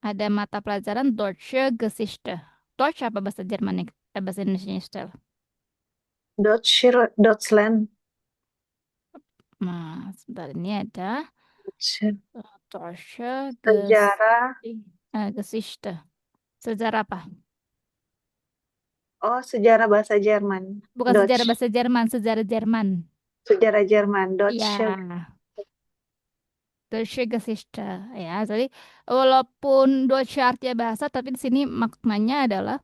Ada mata pelajaran Deutsche Geschichte. Deutsch apa bahasa Jerman bahasa Indonesia style. Deutschland. Nah, sebentar ini ada Deutsche. Deutsche Sejarah. Geschichte. Sejarah apa? Oh, sejarah bahasa Jerman. Bukan sejarah Deutsch. bahasa Jerman, sejarah Jerman. Sejarah Jerman. Deutsche. Iya, Deutsche Geschichte. Ya, jadi walaupun Deutsche artinya bahasa, tapi di sini maknanya adalah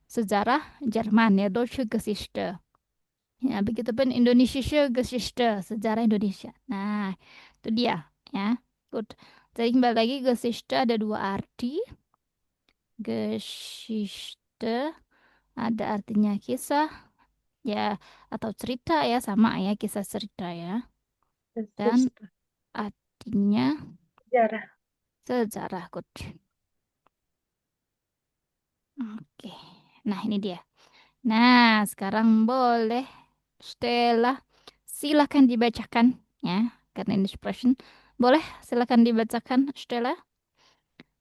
sejarah Jerman ya, Deutsche Geschichte. Ya, begitupun Indonesische Geschichte, sejarah Indonesia. Nah, itu dia ya. Good. Jadi kembali lagi Geschichte ada dua arti. Geschichte ada artinya kisah ya atau cerita ya sama ya kisah cerita ya. Dan Geschichte. artinya Sejarah. sejarah. Good. Oke. Nah, ini dia. Nah, sekarang boleh Stella silakan dibacakan ya karena ini expression. Boleh silakan dibacakan Stella.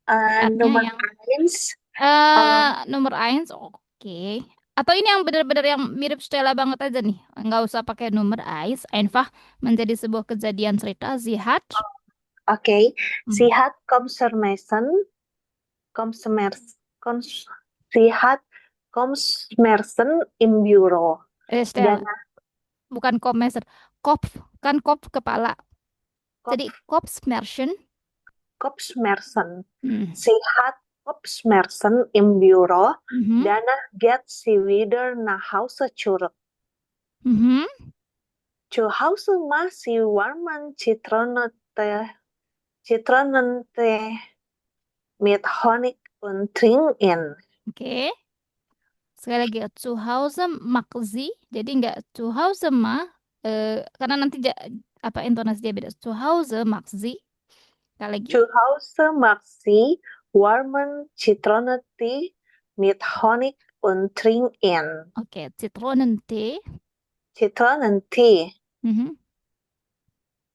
Artinya Nomor yang eins. Uh, nomor eins oke. Atau ini yang benar-benar yang mirip Stella banget aja nih. Nggak usah pakai nomor eins. Einfach menjadi sebuah kejadian cerita. Zihat. Oke. Hmm. Sie hat Kopfschmerzen. Kopfschmerzen. Sie hat Kopfschmerzen im Büro. Dan Stella, bukan Kopfmesser. Kopf, kan Kopf kepala. Jadi Kopf, Kopfschmerzen. Kopfschmerzen. Hmm. Sie hat Kopfschmerzen im Büro. Mhm. Danach geht sie wieder nach Hause zurück. Mhm. Zu Hause macht sie warmen Zitronentee mit Honig und trinkt ihn. Oke. Sekali lagi, zu Hause mag sie. Jadi nggak zu Hause mah, karena nanti apa intonasi dia beda. Zu Hause mag sie. Sekali lagi. Zu Hause macht sie warmen Zitronentee mit Honig und trinkt ihn. Oke, Zitronentee. Zitronentee. Mhm.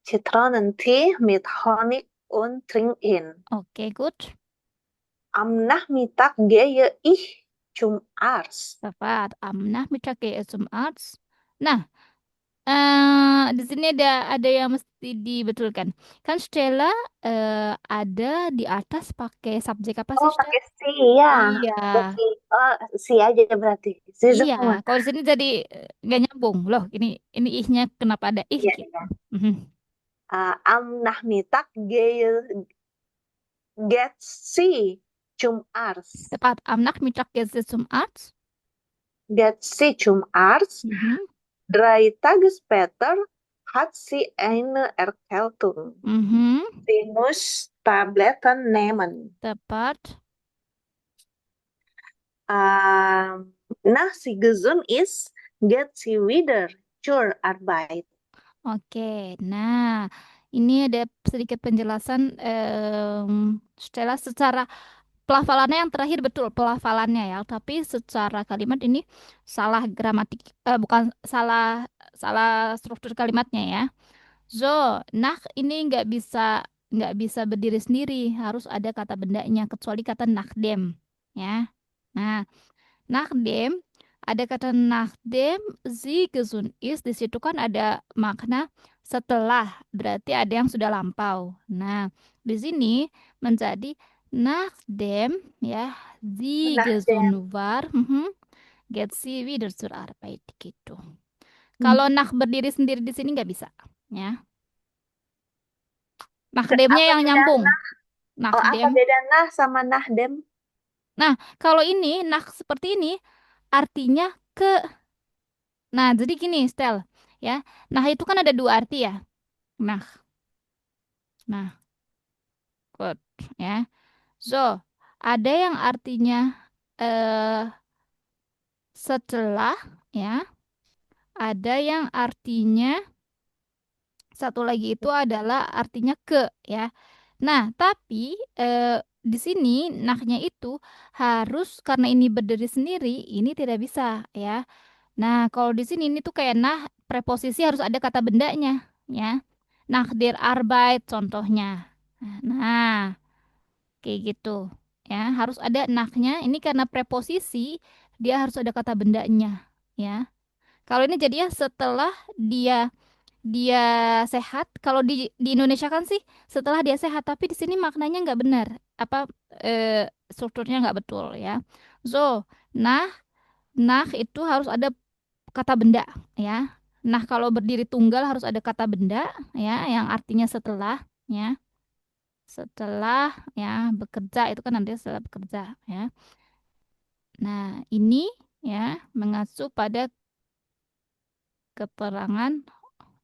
Zitronentee mit Honig und trinkt ihn. Oke, good. Am Nachmittag gehe ich zum Arzt. Tepat. Am Nachmittag gehe ich zum Arzt. Nah, di sini ada yang mesti dibetulkan. Kan Stella ada di atas pakai subjek apa sih, Oh, Stella? pakai si ya. Iya. Berarti, oh, si aja berarti. Si Iya, semua. kalau di sini jadi nggak nyambung loh. Ini ihnya kenapa ada ih Iya, gitu. iya. Mhm. Am Nachmittag geht sie zum Arzt. Tepat, am Nachmittag geht sie zum Arzt. Geht sie zum Arzt. Mhm. 3 Tage später hat sie eine Erkältung. Mhm. Sie muss Tabletten nehmen. Tepat. Nach sie gesund ist, geht sie wieder zur Arbeit. Oke, nah ini ada sedikit penjelasan setelah secara pelafalannya yang terakhir betul pelafalannya ya, tapi secara kalimat ini salah gramatik, bukan salah salah struktur kalimatnya ya. So, nah ini nggak bisa berdiri sendiri, harus ada kata bendanya kecuali kata nachdem ya. Nah, nachdem ada kata nachdem sie gesund ist, di situ kan ada makna setelah, berarti ada yang sudah lampau. Nah, di sini menjadi nachdem ya, sie Nachdem. gesund war, get sie wieder zur Arbeit gitu. Kalau Hmm. nach berdiri sendiri di sini nggak bisa ya. Nachdemnya Apa yang beda nyambung. nah? Oh, apa Nachdem. beda nah sama Nahdem? Nah, kalau ini nach seperti ini artinya ke. Nah, jadi gini, Stel, ya. Nah, itu kan ada dua arti ya. Nah, nah, good, ya. So, ada yang artinya eh setelah, ya. Ada yang artinya satu lagi itu adalah artinya ke, ya. Nah, tapi di sini nahnya itu harus karena ini berdiri sendiri, ini tidak bisa, ya. Nah, kalau di sini ini tuh kayak nah preposisi harus ada kata bendanya, ya. Nach der Arbeit contohnya. Nah, kayak gitu. ya, harus ada naknya. Ini karena preposisi, dia harus ada kata bendanya, ya. Kalau ini jadinya setelah dia dia sehat. Kalau di Indonesia kan sih setelah dia sehat, tapi di sini maknanya nggak benar. Apa strukturnya nggak betul ya. So, nah, nah itu harus ada kata benda ya. Nah, kalau berdiri tunggal harus ada kata benda ya, yang artinya setelah ya. Setelah ya bekerja itu kan nanti setelah bekerja ya. Nah, ini ya mengacu pada keterangan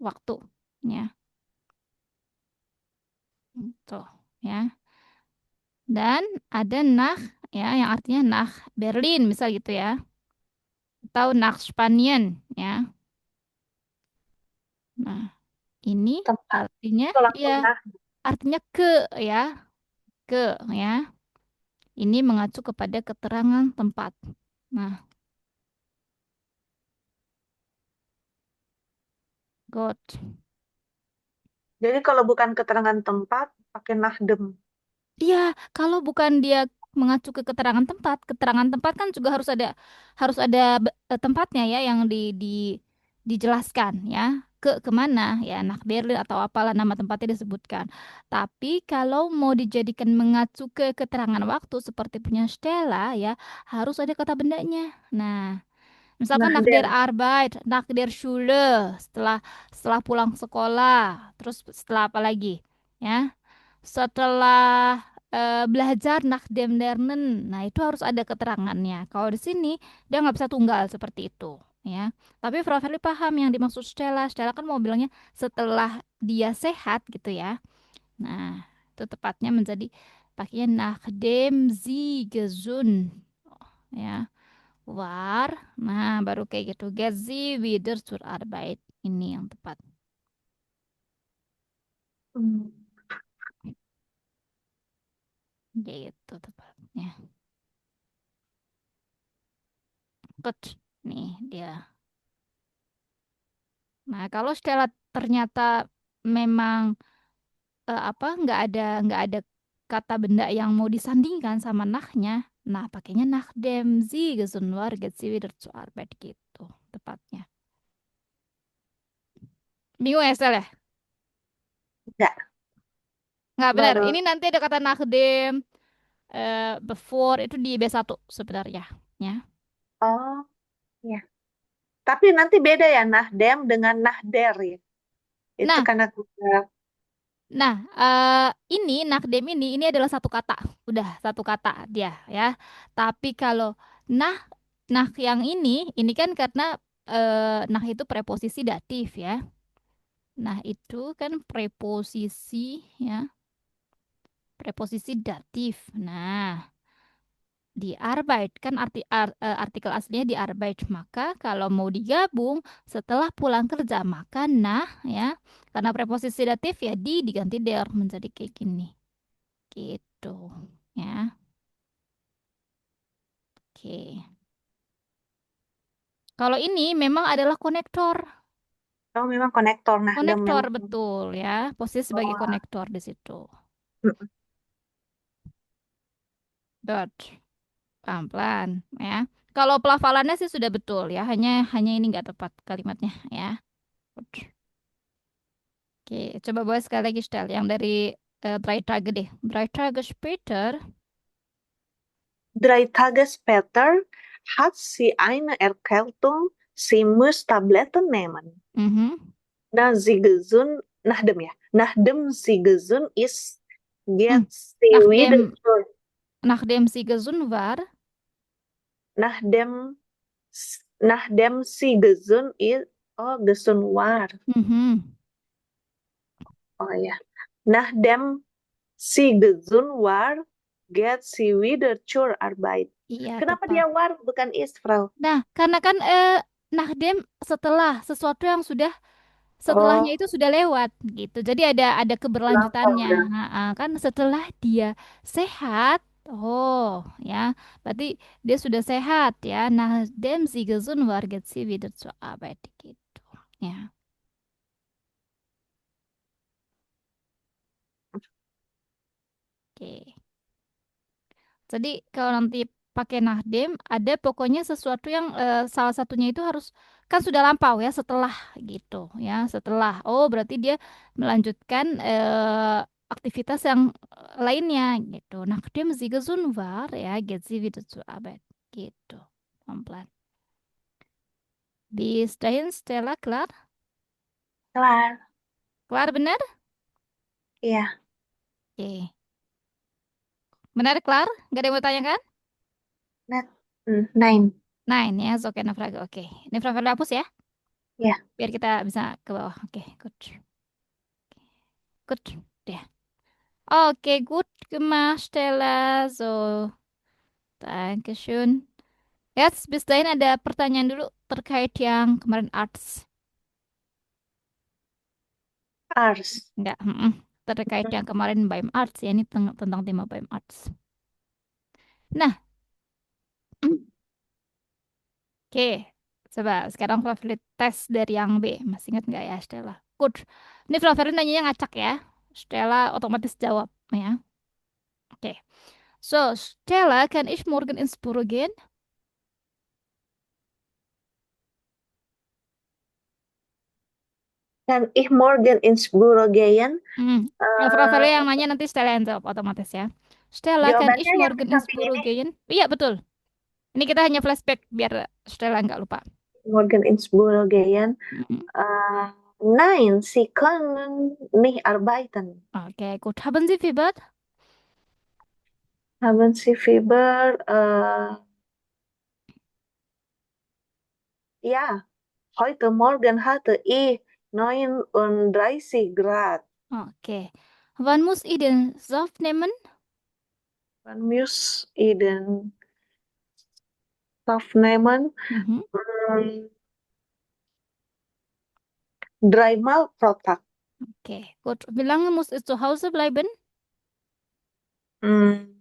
waktu ya. Tuh ya. Dan ada nach ya yang artinya nach Berlin misal gitu ya. Atau nach Spanien ya. Nah, ini Tempat. artinya Itu ya langsung nah. artinya ke ya, ke ya. Ini mengacu kepada keterangan tempat. Nah, good. Jadi kalau bukan keterangan tempat, pakai nahdem. Iya, kalau bukan dia mengacu ke keterangan tempat kan juga harus ada tempatnya ya yang dijelaskan ya ke kemana ya nak Berlin atau apalah nama tempatnya disebutkan. Tapi kalau mau dijadikan mengacu ke keterangan waktu seperti punya Stella ya harus ada kata bendanya. Nah, misalkan nach der Nahdem. Arbeit, nach der Schule setelah setelah pulang sekolah, terus setelah apa lagi? Ya, setelah belajar nakdem lernen, nah itu harus ada keterangannya. Kalau di sini dia nggak bisa tunggal seperti itu, ya. Tapi Frau Feli paham yang dimaksud Stella. Stella kan mau bilangnya setelah dia sehat gitu ya. Nah, itu tepatnya menjadi pakainya nachdem sie gesund, ya. War, nah baru kayak gitu. Get sie wieder zur Arbeit. Ini yang tepat. Hmm. Gitu tepatnya. Good. Nih dia. Nah, kalau Stella ternyata memang nggak ada kata benda yang mau disandingkan sama nahnya, nah pakainya nach dem Sie gesund war, geht sie wieder zur Arbeit gitu tepatnya. Bingung ya Stella? Ya? Enggak, Nggak benar. baru. Ini nanti ada kata nach dem before itu di B1 sebenarnya. Ya. Oh, ya. Tapi nanti beda ya nahdem dengan nahder ya. Itu Nah, karena kita. Nah, ini nakdem ini adalah satu kata, udah satu kata dia ya. Tapi kalau nah, nah yang ini kan karena nah itu preposisi datif ya. Nah itu kan preposisi ya, preposisi datif. Nah, di Arbeit kan artikel aslinya di Arbeit. Maka kalau mau digabung setelah pulang kerja maka nah ya, karena preposisi datif ya diganti der menjadi kayak gini. Gitu ya. Oke. Kalau ini memang adalah konektor. Oh, memang konektor nahdem Konektor memang. betul ya. Posisi sebagai Oh, konektor di situ. mm, Dot. Pelan-pelan ya. Kalau pelafalannya sih sudah betul ya. Hanya hanya ini nggak tepat kalimatnya ya. Oke, coba bawa sekali lagi Stel yang dari Drei Tage deh. Drei Tage später. 3 Tage später hat sie eine Erkältung. Sie muss Tabletten nehmen. Mhm. Nah, sie gesund, nahdem ya. Nahdem sie gesund ist, Hmm. geht sie wieder Nachdem zur. nachdem sie gesund war. Nahdem, nahdem sie gesund ist, oh, gesund war. Mhm. Oh ya. Nahdem sie gesund war, geht sie wieder zur Arbeit. Iya, Kenapa tepat. dia war bukan ist, Frau? Nah, karena kan Nahdem setelah sesuatu yang sudah setelahnya Oh, itu sudah lewat gitu. Jadi ada lampau keberlanjutannya. ya. Kan setelah dia sehat, oh ya, berarti dia sudah sehat ya. Nah, dem sie gesund war, geht sie wieder zur Arbeit gitu. Ya, oke. Jadi kalau nanti pakai Nahdem, ada pokoknya sesuatu yang salah satunya itu harus kan sudah lampau ya setelah gitu ya setelah. Oh berarti dia melanjutkan aktivitas yang lainnya gitu. Nachdem sie gesund war, ya geht sie wieder zur Arbeit gitu. Pelan-pelan. Bis dahin Stella klar? Kelar. Klar benar? Iya. Oke. Benar klar? Gak ada yang mau tanyakan? Net. Nine. Nine ya, oke Nafraga. Oke. Ini Nafraga hapus ya, Ya. biar kita bisa ke bawah. Oke, good. Good. Deh. Oke, gut gemacht, Stella. So, Dankeschön. Yes, bis dahin ada pertanyaan dulu terkait yang kemarin arts. Ars. Enggak, terkait yang kemarin BIM Arts ya, ini tentang tema BIM Arts. Nah, oke. Coba sekarang Favorit tes dari yang B. Masih ingat nggak ya, Stella? Good. Ini Favorit nanya ngacak ya. Stella otomatis jawab ya. Oke. So, Stella, kann ich morgen ins Büro gehen? Kan ich morgen ins Büro gehen? Hmm. Ya, Favorit yang nanya nanti Stella yang jawab otomatis ya. Stella, kann ich Jawabannya yang di morgen ins samping Büro ini. gehen? Iya, betul. Ini kita hanya flashback biar Stella nggak lupa. Morgen ins Büro gehen. Mm-mm. Nein, Sie können nicht arbeiten. Oke, gut. Haben Sie Fieber? Haben Sie Fieber? Ja, heute Morgen hatte ich 39 Grad. Oke. Wann muss ich den Saft nehmen? Man muss den Aufnehmen Mhm. ähm, dreimal pro Tag. Okay, gut. Wie lange muss ich zu Hause bleiben? Hm,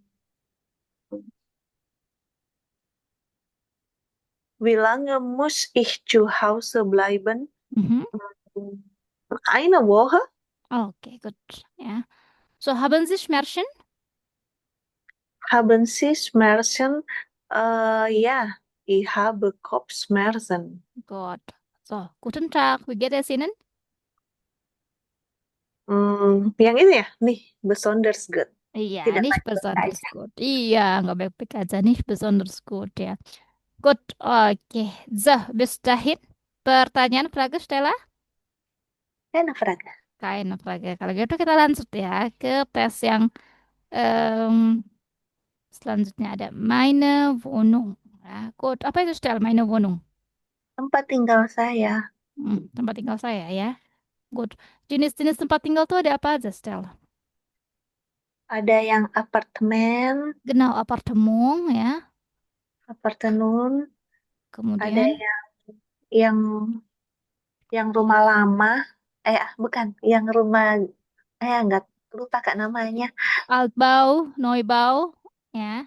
Wie lange muss ich zu Hause bleiben? Mhm. Hm, Eine Woche. Okay, gut. Ja. So, haben Sie Schmerzen? Haben Sie Schmerzen? Ja, ich habe Kopfschmerzen. Gut. So, guten Tag. Wie geht es Ihnen? Yang ini ya, nih, besonders good. Iya, Tidak nicht baik-baik besonders aja. gut. Iya, nggak baik-baik aja. Nicht besonders gut ya. Gut, oke. So, bis dahin. Pertanyaan Frage Stella? Enak, Fraga. Kain Frage. Kalau gitu kita lanjut ya ke tes yang em, selanjutnya ada meine Wohnung. Ya, gut. Apa itu Stella? Meine Wohnung. Tempat tinggal saya. Tempat tinggal saya ya. Good. Jenis-jenis tempat tinggal tuh ada apa aja, Stella? Ada yang apartemen, Genau, Apartemen ya. apartemen, ada Kemudian yang rumah lama, bukan, yang rumah, nggak lupa kak namanya. Altbau, Neubau ya.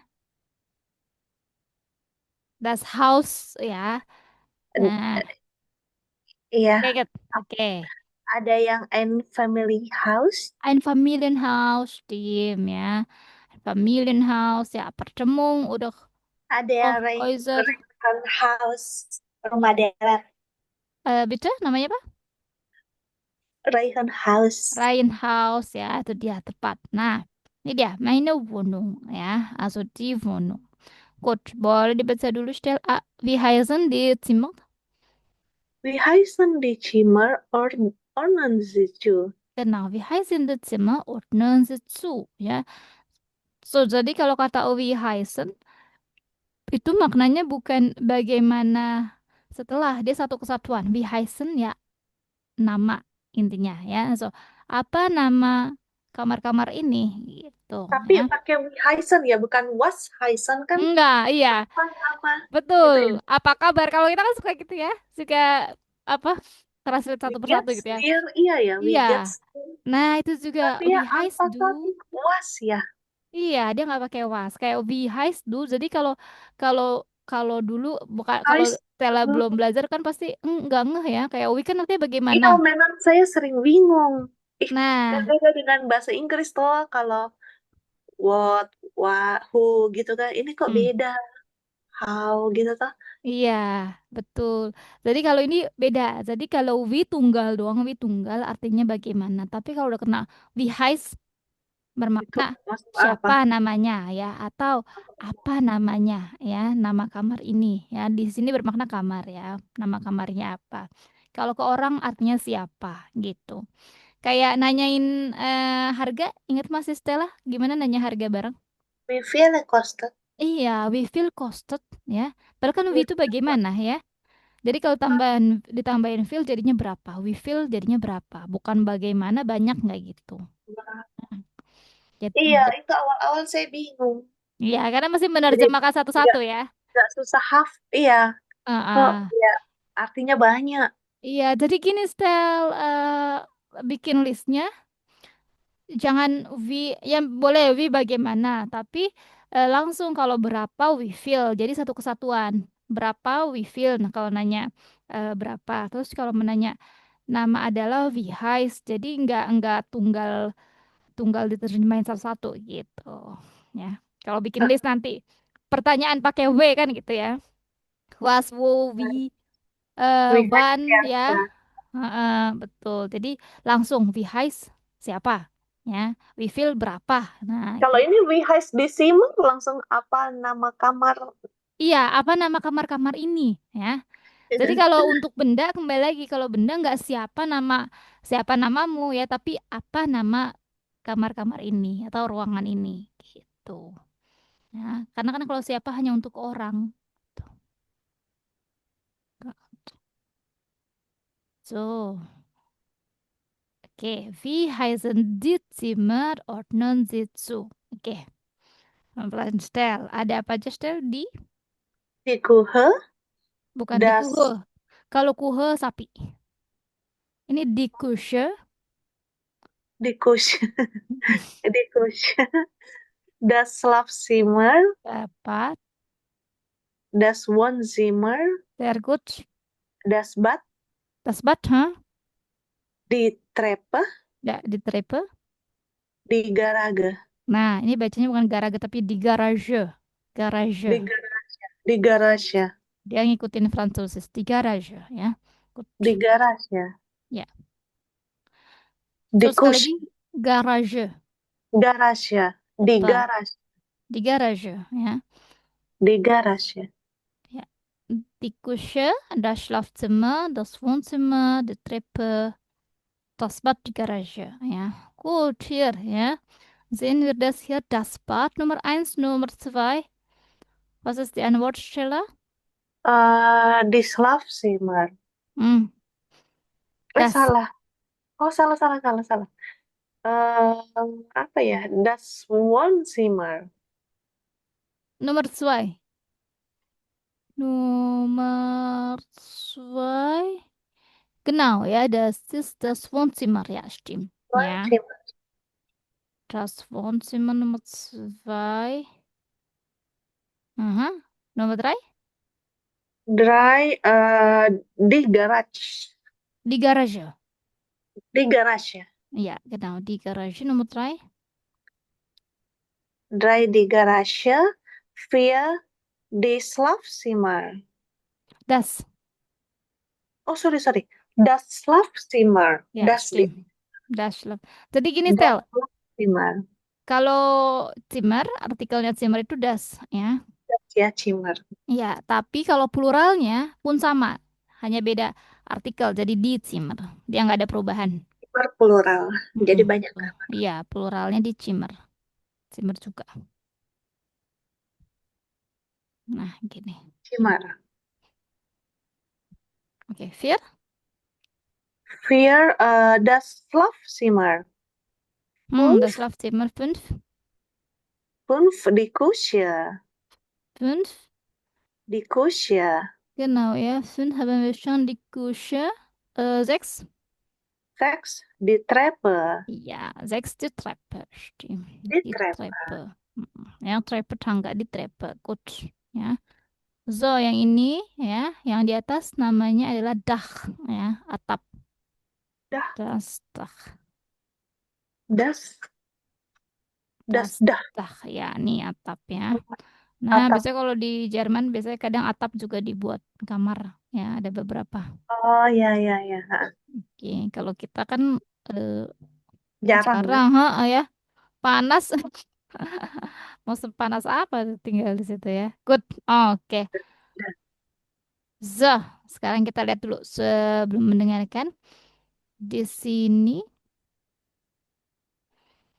Das Haus ya. Eh, Nah, Iya, oke, good. Oke. ada yang ein family house, Ein Familienhaus, Team ya. Ein Familienhaus ya, Apartemen oder ada yang Hochhäuser. house, rumah deret, Bitte, namanya apa? House. Reihenhaus ya, itu dia tepat. Nah, ini dia, meine Wohnung ya, also die Wohnung. Gut, boleh dibaca dulu, Stel. Wie heißen die Zimmer? Wie heißen die Zimmer? Ordnen Sie zu. Genau, wie heißen die Zimmer? Ordnen Sie zu. Ya, so jadi kalau kata wie heißen itu maknanya bukan bagaimana setelah dia satu kesatuan. Wie heißen ya nama intinya ya. So apa nama kamar-kamar ini gitu Tapi ya. pakai wie heißen ya, bukan was heißen kan? Enggak, iya, Apa apa betul. itu ya. Apa kabar? Kalau kita kan suka gitu ya, suka apa? Translate We satu persatu get gitu ya. there, iya ya, we Iya. get. Nah, itu juga Tapi ya wie heißt apa du? tadi was ya? Iya, dia nggak pakai was. Kayak wie heißt du. Jadi kalau kalau kalau dulu bukan kalau Heißt, Stella belum belajar kan pasti nggak ngeh ya. Kayak we kan artinya bagaimana. iya memang saya sering bingung. Ih, Nah, beda dengan bahasa Inggris toh kalau what, who gitu kan. Ini kok Hmm. beda, how gitu kan. Iya, betul. Jadi kalau ini beda. Jadi kalau we tunggal doang, we tunggal artinya bagaimana. Tapi kalau udah kena we heiss Itu bermakna masuk apa? siapa namanya ya atau apa namanya ya, nama kamar ini ya. Di sini bermakna kamar ya. Nama kamarnya apa. Kalau ke orang artinya siapa gitu. Kayak nanyain harga, ingat masih Stella? Gimana nanya harga barang? We feel accosted. Iya, we feel costed ya. Padahal kan we We itu feel bagaimana ya? Jadi kalau ditambahin feel jadinya berapa? We feel jadinya berapa? Bukan bagaimana banyak nggak gitu. accosted. Jadi, Iya, itu awal-awal saya bingung. iya, karena masih Jadi menerjemahkan nggak satu-satu ya. nggak susah iya. Kok Heeh. ya artinya banyak. Iya, jadi gini style bikin listnya. Jangan we, ya boleh we bagaimana, tapi langsung kalau berapa we feel. Jadi satu kesatuan. Berapa we feel. Nah, kalau nanya berapa. Terus kalau menanya nama adalah we highs. Jadi nggak tunggal tunggal diterjemahin satu-satu gitu ya. Kalau bikin list nanti pertanyaan pakai W kan gitu ya. Was, wo, we, We have one ya. siapa? Betul. Jadi langsung we highs siapa ya. We feel berapa. Nah, Kalau gitu. ini we has di simak langsung apa nama kamar? Iya, apa nama kamar-kamar ini ya. Jadi kalau untuk benda kembali lagi kalau benda nggak siapa namamu ya, tapi apa nama kamar-kamar ini atau ruangan ini gitu. Ya, karena kan kalau siapa hanya untuk orang. Tuh. So, oke. Wie heißen die Zimmer ordnen Sie zu? Oke. Pelan-pelan Stel. Ada apa aja Stel di? Di Kuhe, Bukan di kuhe. das, Kalau kuhe sapi. Ini di kushe. di Kush, di Kush, das Schlafzimmer, Dapat. das Wohnzimmer, Sehr gut. das Bad, Das Bad, huh? di Treppe, Ya, di Treppe. di Garage, Nah, ini bacanya bukan garage tapi di garage. Garage. di garage, di garage, Dia ngikutin Francis di garage ya. di Good. garage, Ya. di Terus sekali Kush, lagi garage. garage, di Tepat. garage, Di garage ya. di garage. Ja. Die Küche, das Schlafzimmer, das Wohnzimmer, die Treppe, das Bad, die Garage. Ja, gut, hier, ja. Sehen wir das hier, das Bad Nummer eins, Nummer zwei. Was ist die Antwortstelle? Di Schlafzimmer. Hm, das. Salah. Oh, salah, salah, salah, salah. Apa ya? Das Wohnzimmer. Nummer zwei. Nummer zwei. Genau, ja, das ist das Wohnzimmer. Ja, stimmt. Ja, Wohnzimmer. das Wohnzimmer Nummer zwei. Aha. Nummer drei? Dry, di garage. Die Garage. Di garage ya. Ja, genau, die Garage Nummer drei. Dry di garage. Via di Schlafzimmer. Das. Oh, sorry, sorry. Das Schlafzimmer. Ya, Das di. stimmt. Das Schlaf. Jadi gini, Das Stel. Schlafzimmer. Kalau Zimmer, artikelnya Zimmer itu das, ya. Das ya, Zimmer. Ya, tapi kalau pluralnya pun sama. Hanya beda artikel, jadi di Zimmer. Dia nggak ada perubahan. Zimmer plural. Jadi Mm-mm. banyak Tuh. kamar. Iya, pluralnya di Zimmer. Zimmer juga. Nah, gini. Zimmer. Oke, vier. Via das Schlafzimmer. Das Fünf. Schlafzimmer fünf. Fünf di Küche. Fünf. Die Küche. Genau, ja. Fünf haben wir schon die Küche. Sechs. Sechs, die Treppe. Ja, sechste Treppe, stimmt. Die Die Treppe. Treppe. Ya, Treppe tangga di Treppe. Good. Ya. So, yang ini ya, yang di atas namanya adalah Dach, ya, atap. Dah, Das Dach. das, Das Das dah. Dach ya, nih atap ya. Nah, Atap. biasanya kalau di Jerman biasanya kadang atap juga dibuat kamar ya, ada beberapa. Oh ya ya ya. Ha. Oke, kalau kita kan eh, Jarang ya. jarang, ha, ya. Panas. Mau sepanas apa tuh tinggal di situ ya. Good. Oke. Dah. So, sekarang kita lihat dulu sebelum mendengarkan di sini.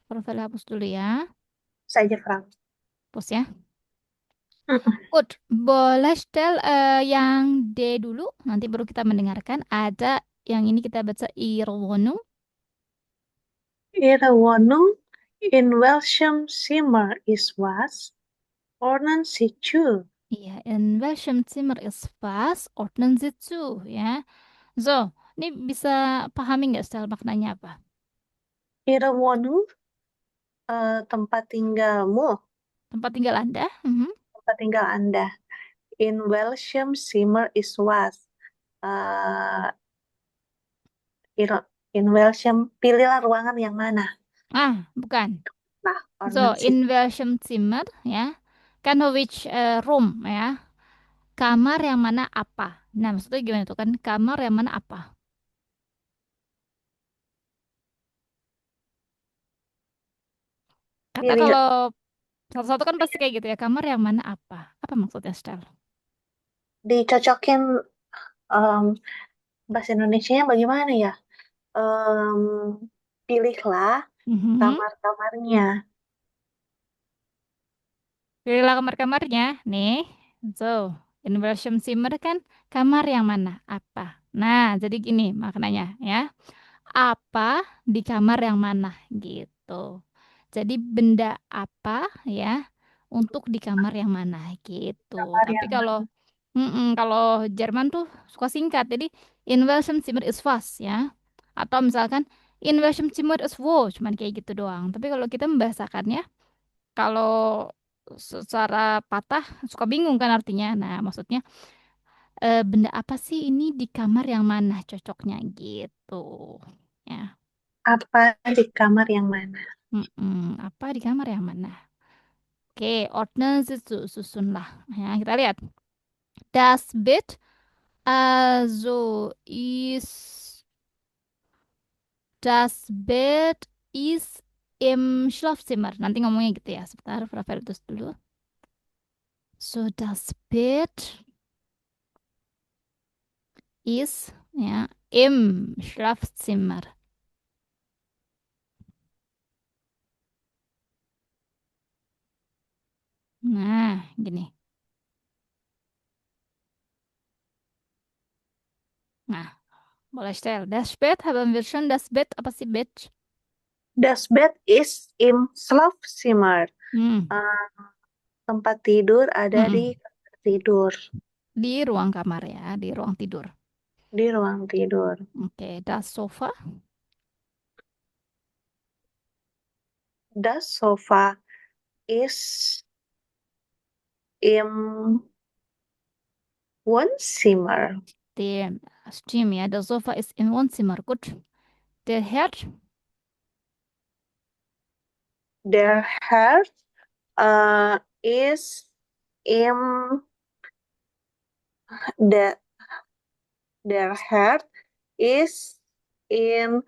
Profil hapus dulu ya. Saja Frank. Pause ya. Mm-mm. Good. Boleh setel yang D dulu, nanti baru kita mendengarkan. Ada yang ini kita baca Irwonung. Ihre Wohnung in welchem Zimmer ist was? Ordnen Sie zu. Iya, in welchem Zimmer ist was? Ordnen Sie zu, ya. So, ini bisa pahami nggak setel maknanya apa? Ihre Wohnung, tempat tinggalmu, Tempat tinggal Anda? Mhm. tempat tinggal Anda. In welchem Zimmer ist was? Eh, in welchem, pilihlah ruangan yang mana. Ah, bukan. Nah, So, ordnen Sie. in welchem Zimmer, ya. Kan which room, ya. Kamar yang mana apa? Nah, maksudnya gimana tuh kan? Kamar yang mana apa? Kata Pilih, kalau satu-satu kan pasti kayak gitu ya. Kamar yang mana apa? Apa maksudnya, Stel? dicocokin, em, bahasa Indonesianya bagaimana ya? Em, pilihlah Mhm. kamar-kamarnya. Pilihlah kamar-kamarnya. Nih. So, in welcome Zimmer kan kamar yang mana? Apa? Nah, jadi gini maknanya ya. Apa di kamar yang mana gitu. Jadi benda apa ya untuk di kamar yang mana gitu. Kamar Tapi yang kalau mana? kalau Jerman tuh suka singkat. Jadi in welcome Zimmer is was ya. Atau misalkan in welcome Zimmer is wo, cuman kayak gitu doang. Tapi kalau kita membahasakannya kalau secara patah suka bingung kan artinya. Nah, maksudnya benda apa sih ini di kamar yang mana cocoknya gitu. Ya. Apa di kamar yang mana? Apa di kamar yang mana? Oke, ordnen susunlah. Ya, kita lihat. Das Bett also ist das Bett ist im Schlafzimmer. Nanti ngomongnya gitu ya. Sebentar, Rafael terus dulu. So, das Bett ist ya im Schlafzimmer. Nah, gini. Nah, boleh stell. Das Bett haben wir schon. Das Bett, apa sih Bett? Das Bett ist im Schlafzimmer. Hmm. Eh, tempat tidur ada di Mm-mm. kamar tidur, Di ruang kamar ya, di ruang tidur. di ruang tidur. Oke, das Sofa. Das Sofa ist im Wohnzimmer. Der Stimmt, ja. Das Sofa ist im Wohnzimmer. Gut. Der Herd. Der Herd, ist im der der Herd ist in,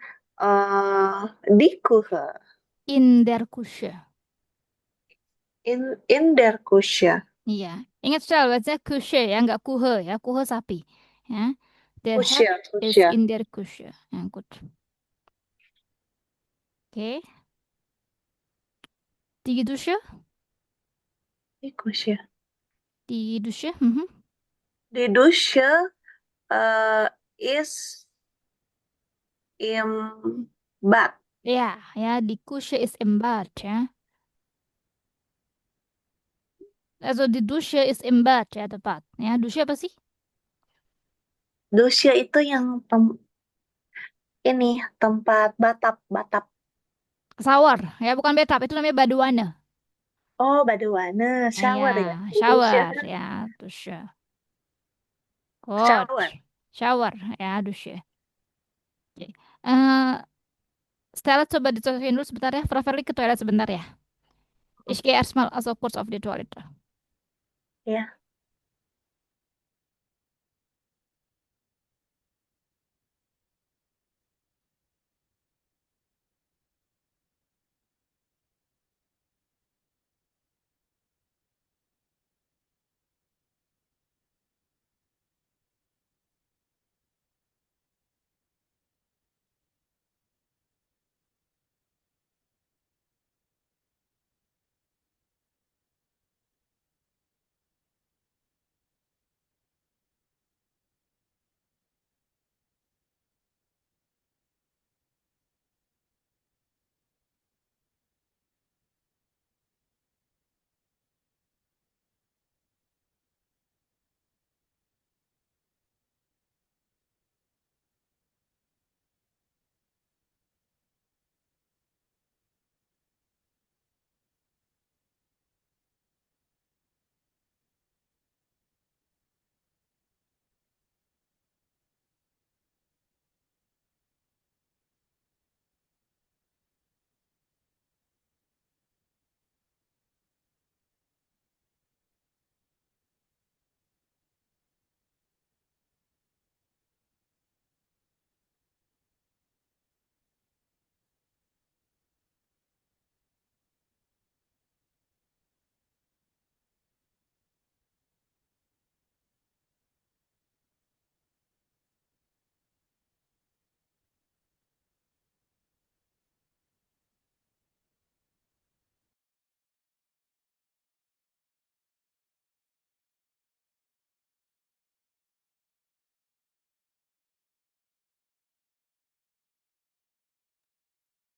die Küche. In der Küche. In der Küche. Iya. Ingat soal bahasa Küche ya, nggak Kuhe ya. Kuhe sapi. Ya. Der Herd Küche, ist Küche. in der Küche. Ya, gut. Oke. Die Dusche. Die Küche. Die Dusche. Mhm. Die Dusche, ist im Bad. Ja, ja, die Küche ist im Bad, ya. Also die Dusche ist im Bad, ya, tepat. Ya, Dusche apa sih? Dusche itu yang ini tempat batap, batap. Shower, ya bukan bathtub, itu namanya baduana. Oh, baduana, Iya, shower ya. Dusche, shower, ya, Dusche. Good. shower. Shower, ya, Dusche. Oke. Stella coba dicocokin dulu sebentar ya. Prof. Verly ke toilet sebentar ya. Ich gehe erstmal also kurz auf die Toilette. Ya.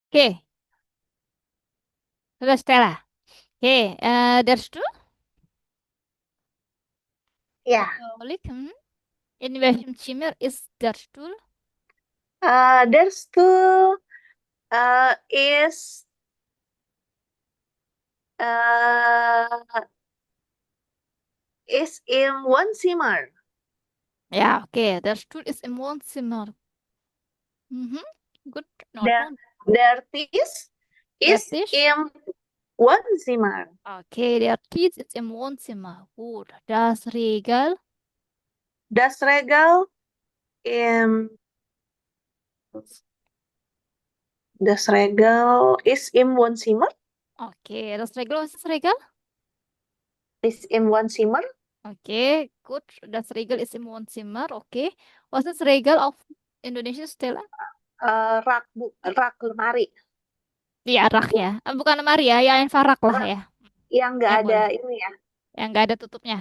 Oke, sudah Stella. Oke, there's two. Ya. Katolik, in welchem Zimmer ist der Stuhl? There's two uh, is in one simmer. Ja, okay, der Stuhl ist im Wohnzimmer. Mhm. Gut, in The Ordnung. their piece Der is Tisch. in one simmer. Okay, der Tisch ist im Wohnzimmer. Gut, das Regal. Das Regal in Das Regal is in one simmer. Okay, das Regal, was ist das Regal? Is in one simmer. Okay, gut, das Regal ist im Wohnzimmer. Okay, was ist Regal auf Indonesia, Stella? Rak lemari. Iya, rak ya. Bukan lemari ya, ya infrarak lah Rak ya. yang nggak Ya ada boleh. ini ya. Yang nggak ada tutupnya.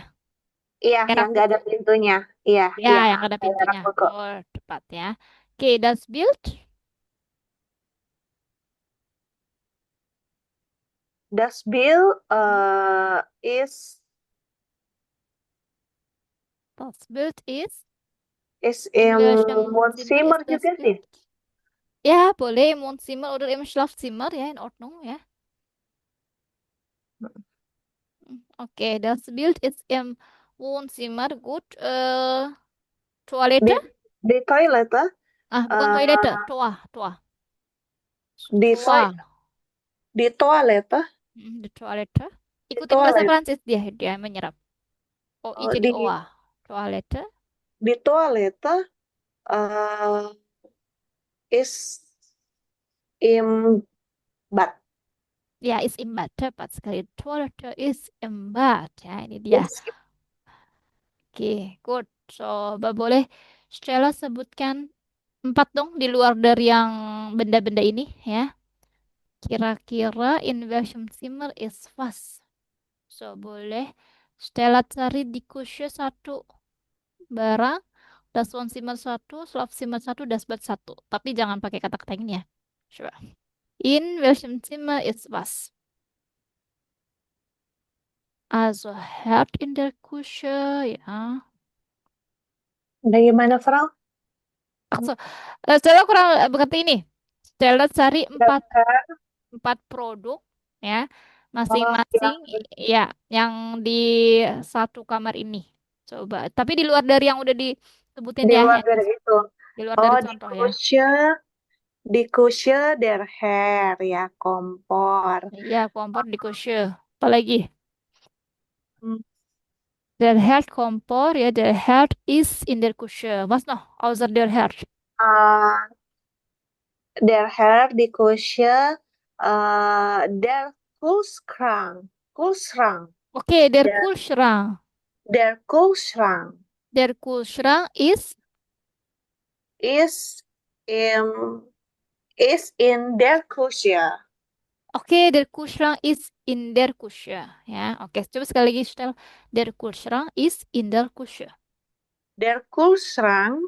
Iya, Kayak yang rak nggak buku. ada pintunya. Iya, Ya, iya, yang nggak ada kayak rak pintunya. buku. Oh, tepat ya. Oke, das Bild. Das Bill Das Bild is in in welchem one Zimmer ist simmer das juga Bild? sih. Ja, boleh im Wohnzimmer oder im Schlafzimmer, ya, in Ordnung, ya. Okay, das Bild ist im Wohnzimmer. Gut, Di Toilette? di toilet Bukan eh, toilet, toa, toa. di Toa. soi di toilet Di toilet. di Ikutin bahasa toilet Prancis dia, dia menyerap. OI jadi di OA. Toilet. di toilet eh, is in bad. Ya, is im Bad. Tepat sekali. Toilet is im Bad. Ya, ini dia. Is Oke, good. Coba boleh Stella sebutkan empat dong di luar dari yang benda-benda ini ya. Kira-kira inversion simmer is fast. So, boleh Stella cari di kusya satu barang, das one simmer satu, slot simmer satu, das bed satu. Tapi jangan pakai kata-kata ini ya. Coba. Inversion simmer is fast. Also, Herd in der Küche, ja. bagaimana, Frau? Ach so, Stella kurang berarti ini. Stella cari empat Daftar. empat produk ya Oh, masing-masing yang ya yang di satu kamar ini coba tapi di luar dari yang udah disebutin di ya luar yang dari itu. di luar dari Oh, di contoh ya. kusya Die Kusche der Herr, ya, kompor. Ya, kompor di Küche. Apalagi? Hmm, Der Herd kompor, ya, der Herd ist in der Küche. Was noch? Außer der Herd. ah, der Herr, die Kusche, der Kühlschrank, Kühlschrank, Okay, der der, Kühlschrank. der Kühlschrank Der Kühlschrank ist im, ist in der Küche. okay, der Kühlschrank ist in der Küche. Ya, oke. Coba sekali lagi, Stel. Der Kühlschrank ist in der Küche. Der Kühlschrank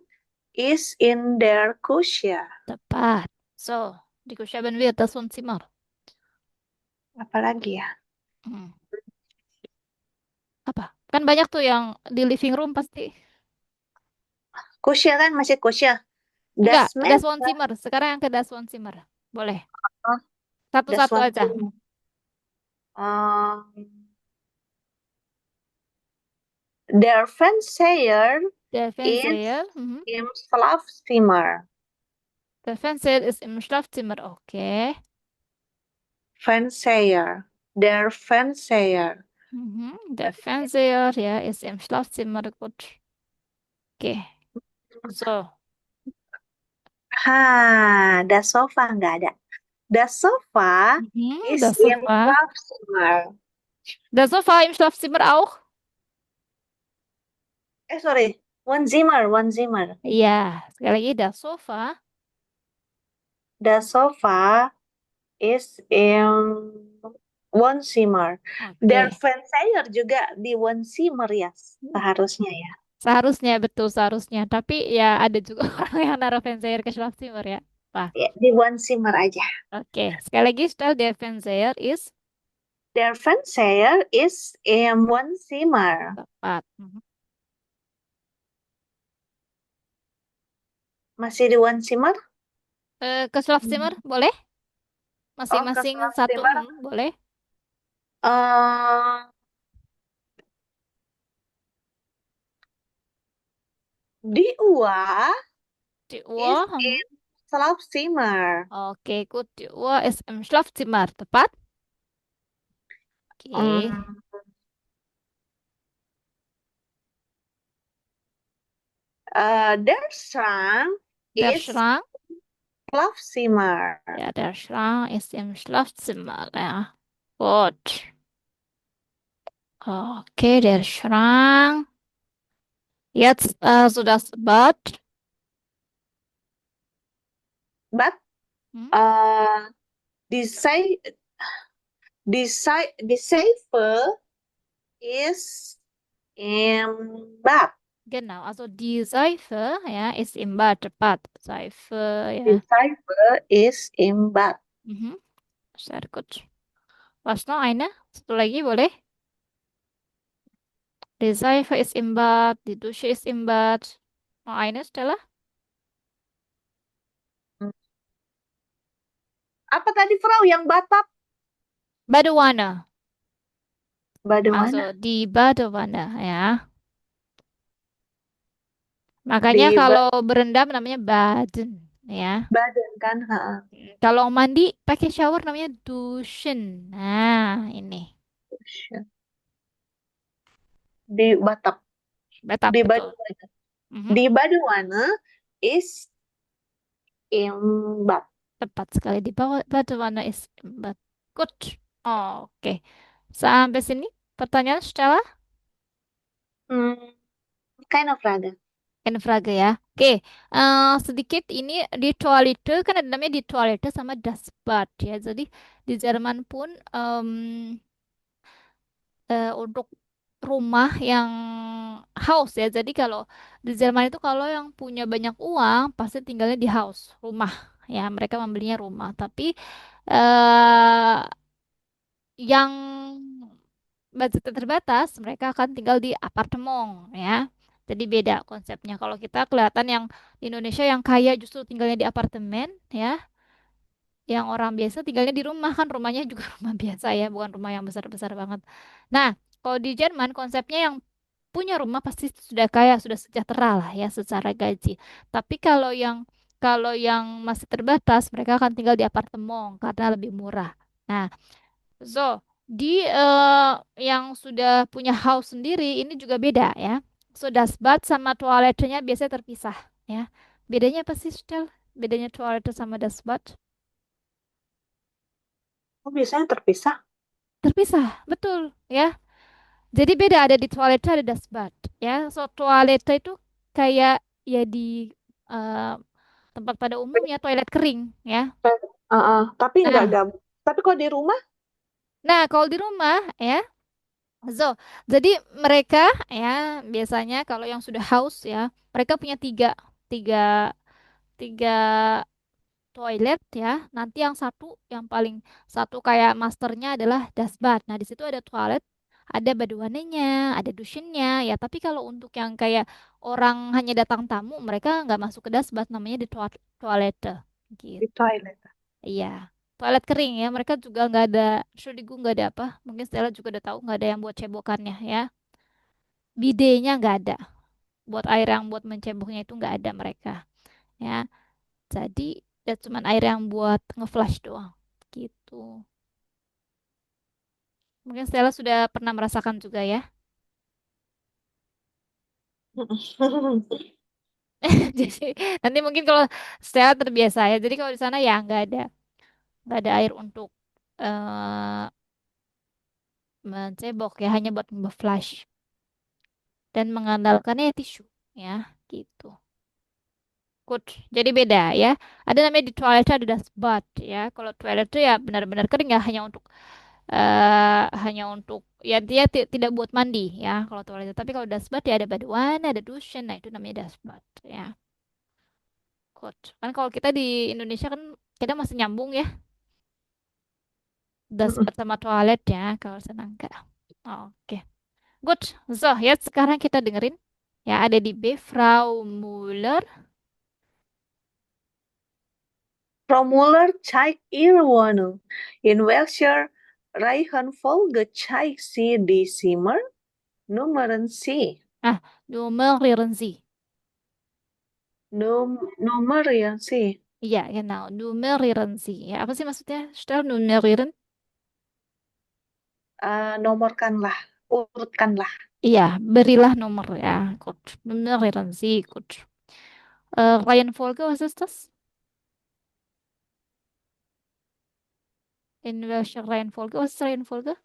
ist in der Küche. Tepat. So, die Küche haben wir das Wohnzimmer. Apalagi ya? Hmm. Apa? Kan banyak tuh yang di living room pasti. Küche kan masih Küche. Das Enggak, das Messer, Wohnzimmer. Sekarang yang ke das Wohnzimmer. Boleh. oh, das Satu-satu aja. Wohnzimmer. Ähm, Der Fernseher Der ist Fernseher. Mhm. im Schlafzimmer. Der Fernseher ist im Schlafzimmer. Okay. Fernseher. Der Fernseher. Mhm. Der Fernseher, ja, ist im Schlafzimmer. Gut. Oke. So. Das Sofa nggak ada. Das Sofa Mhm. ist Das im Sofa. Schlafzimmer. Das Sofa im Schlafzimmer auch? Sorry. Wohnzimmer, Wohnzimmer. Iya. Sekali lagi, das Sofa. Das Sofa ist im Wohnzimmer. Der Oke. Fernseher juga di Wohnzimmer ya, seharusnya ya. Seharusnya, betul seharusnya. Tapi ya ada juga orang yang naruh Fernseher ke Schlafzimmer ya. Pak. Ya, di Wohnzimmer aja. Oke. Sekali lagi, style der Fernseher is Der Fernseher ist im Wohnzimmer. tepat. Mhm. Masih di Wohnzimmer? Ke Schlafzimmer, boleh? Oh, ke Masing-masing satu, Schlafzimmer. boleh? Eh, di Ua Die ist Uhr. Mhm. im Schlafzimmer. Oke, gut. Die Uhr ist im Schlafzimmer. Tepat? Oke. Hmm, Der Schrank Der ist Schrank. Schlafzimmer. Ja, der Schrank ist im Schlafzimmer. Ja. Gut. Okay, der Schrank. Jetzt so das Bad. But Hm? uh, die, Sei die Seife ist im Bad. Genau, also die Seife, ja, ist im Bad. Bad. Seife, Die ja. Seife ist im Bad. Mhm. Sehr gut. Was noch eine? Satu lagi boleh? Die Seife ist im Bad, die Dusche ist im Bad. Noch eine Stella? Apa tadi Frau yang Batak? Badewanne. Bagaimana? Also die Badewanne, ya. Makanya Di kalau berendam namanya baden, ya. badan kan? Ha. Kalau mandi pakai shower namanya duschen. Nah, ini. Di Batak. Betap Di betul. Baduana. Mhm. Di Baduana is in Bad. Tepat sekali di bawah batu warna is good. Oke. Sampai sini pertanyaan Stella Hmm, kind of raga. and Fraga ya. Oke. Sedikit ini di toilet kan ada namanya di toilet sama dashboard ya. Jadi di Jerman pun untuk rumah yang house ya. Jadi kalau di Jerman itu kalau yang punya banyak uang pasti tinggalnya di house, rumah ya. Mereka membelinya rumah. Tapi eh yang budgetnya terbatas, mereka akan tinggal di apartemen ya. Jadi beda konsepnya. Kalau kita kelihatan yang di Indonesia yang kaya justru tinggalnya di apartemen ya. Yang orang biasa tinggalnya di rumah kan rumahnya juga rumah biasa ya, bukan rumah yang besar-besar banget. Nah, kalau di Jerman konsepnya yang punya rumah pasti sudah kaya, sudah sejahtera lah ya secara gaji. Tapi kalau yang Kalau yang masih terbatas, mereka akan tinggal di apartemen karena lebih murah. Nah, so di yang sudah punya house sendiri ini juga beda ya. So dashboard sama toiletnya biasanya terpisah ya. Bedanya apa sih, Stel? Bedanya toilet sama dashboard? Oh, biasanya terpisah. Terpisah, betul ya. Jadi beda, ada di toilet ada dashboard ya. So toilet itu kayak ya di eh, tempat pada umumnya toilet kering ya. Tapi nggak Nah, gabung. Tapi kalau di rumah, nah kalau di rumah ya, so jadi mereka ya biasanya kalau yang sudah house ya, mereka punya tiga, tiga toilet ya. Nanti yang satu, yang paling satu kayak masternya adalah dashboard. Nah, di situ ada toilet, ada baduannya, ada duschnya ya. Tapi kalau untuk yang kayak orang hanya datang tamu, mereka nggak masuk ke dashboard, namanya di toilet di gitu. toilet. Iya, toilet kering ya. Mereka juga nggak ada, Sudigu nggak ada apa. Mungkin Stella juga udah tahu nggak ada yang buat cebokannya ya. Bidenya nggak ada. Buat air yang buat menceboknya itu nggak ada mereka ya. Jadi ya cuman air yang buat nge-flush doang gitu. Mungkin Stella sudah pernah merasakan juga ya. Jadi nanti mungkin kalau Stella terbiasa ya. Jadi kalau di sana ya nggak ada air untuk eh mencebok ya, hanya buat nge-flush dan mengandalkannya tisu ya gitu. Good. Jadi beda ya. Ada namanya di toilet ada dashboard ya. Kalau toilet itu ya benar-benar kering ya, hanya untuk ya dia tidak buat mandi ya kalau toilet. Tapi kalau dashboard ya ada baduan, ada duschen, nah itu namanya dashboard ya. Good. Kan kalau kita di Indonesia kan kita masih nyambung ya, dashboard sama toilet ya. Kalau sana enggak. Oke. Good. So ya sekarang kita dengerin ya, ada di B Frau Muller. Frau zeigt ihre Wohnung. In welcher Reihenfolge zeigt sie die Zimmer? Nummern Sie. Ah, nummerieren Sie. Nummerieren Sie. Iya, genau. Nummerieren Sie. Ya, apa sih maksudnya? Stell nummerieren. Nomorkanlah, urutkanlah. Iya, berilah nomor ya. Gut. Nummerieren Sie. Gut. Reihenfolge, was ist das? In welcher Reihenfolge? Was ist Reihenfolge?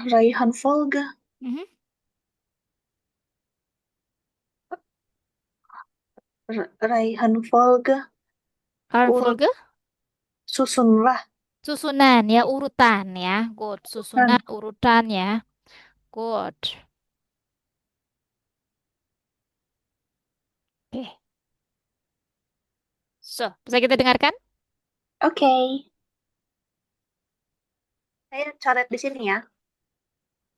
Reihenfolge. Mhm. Reihenfolge. Urut Reihenfolge? susunlah. Susunan ya, urutan ya. Good. Susunan, Kan. urutan ya. Good. Oke. So, bisa kita dengarkan? Oke. Saya coret di sini ya.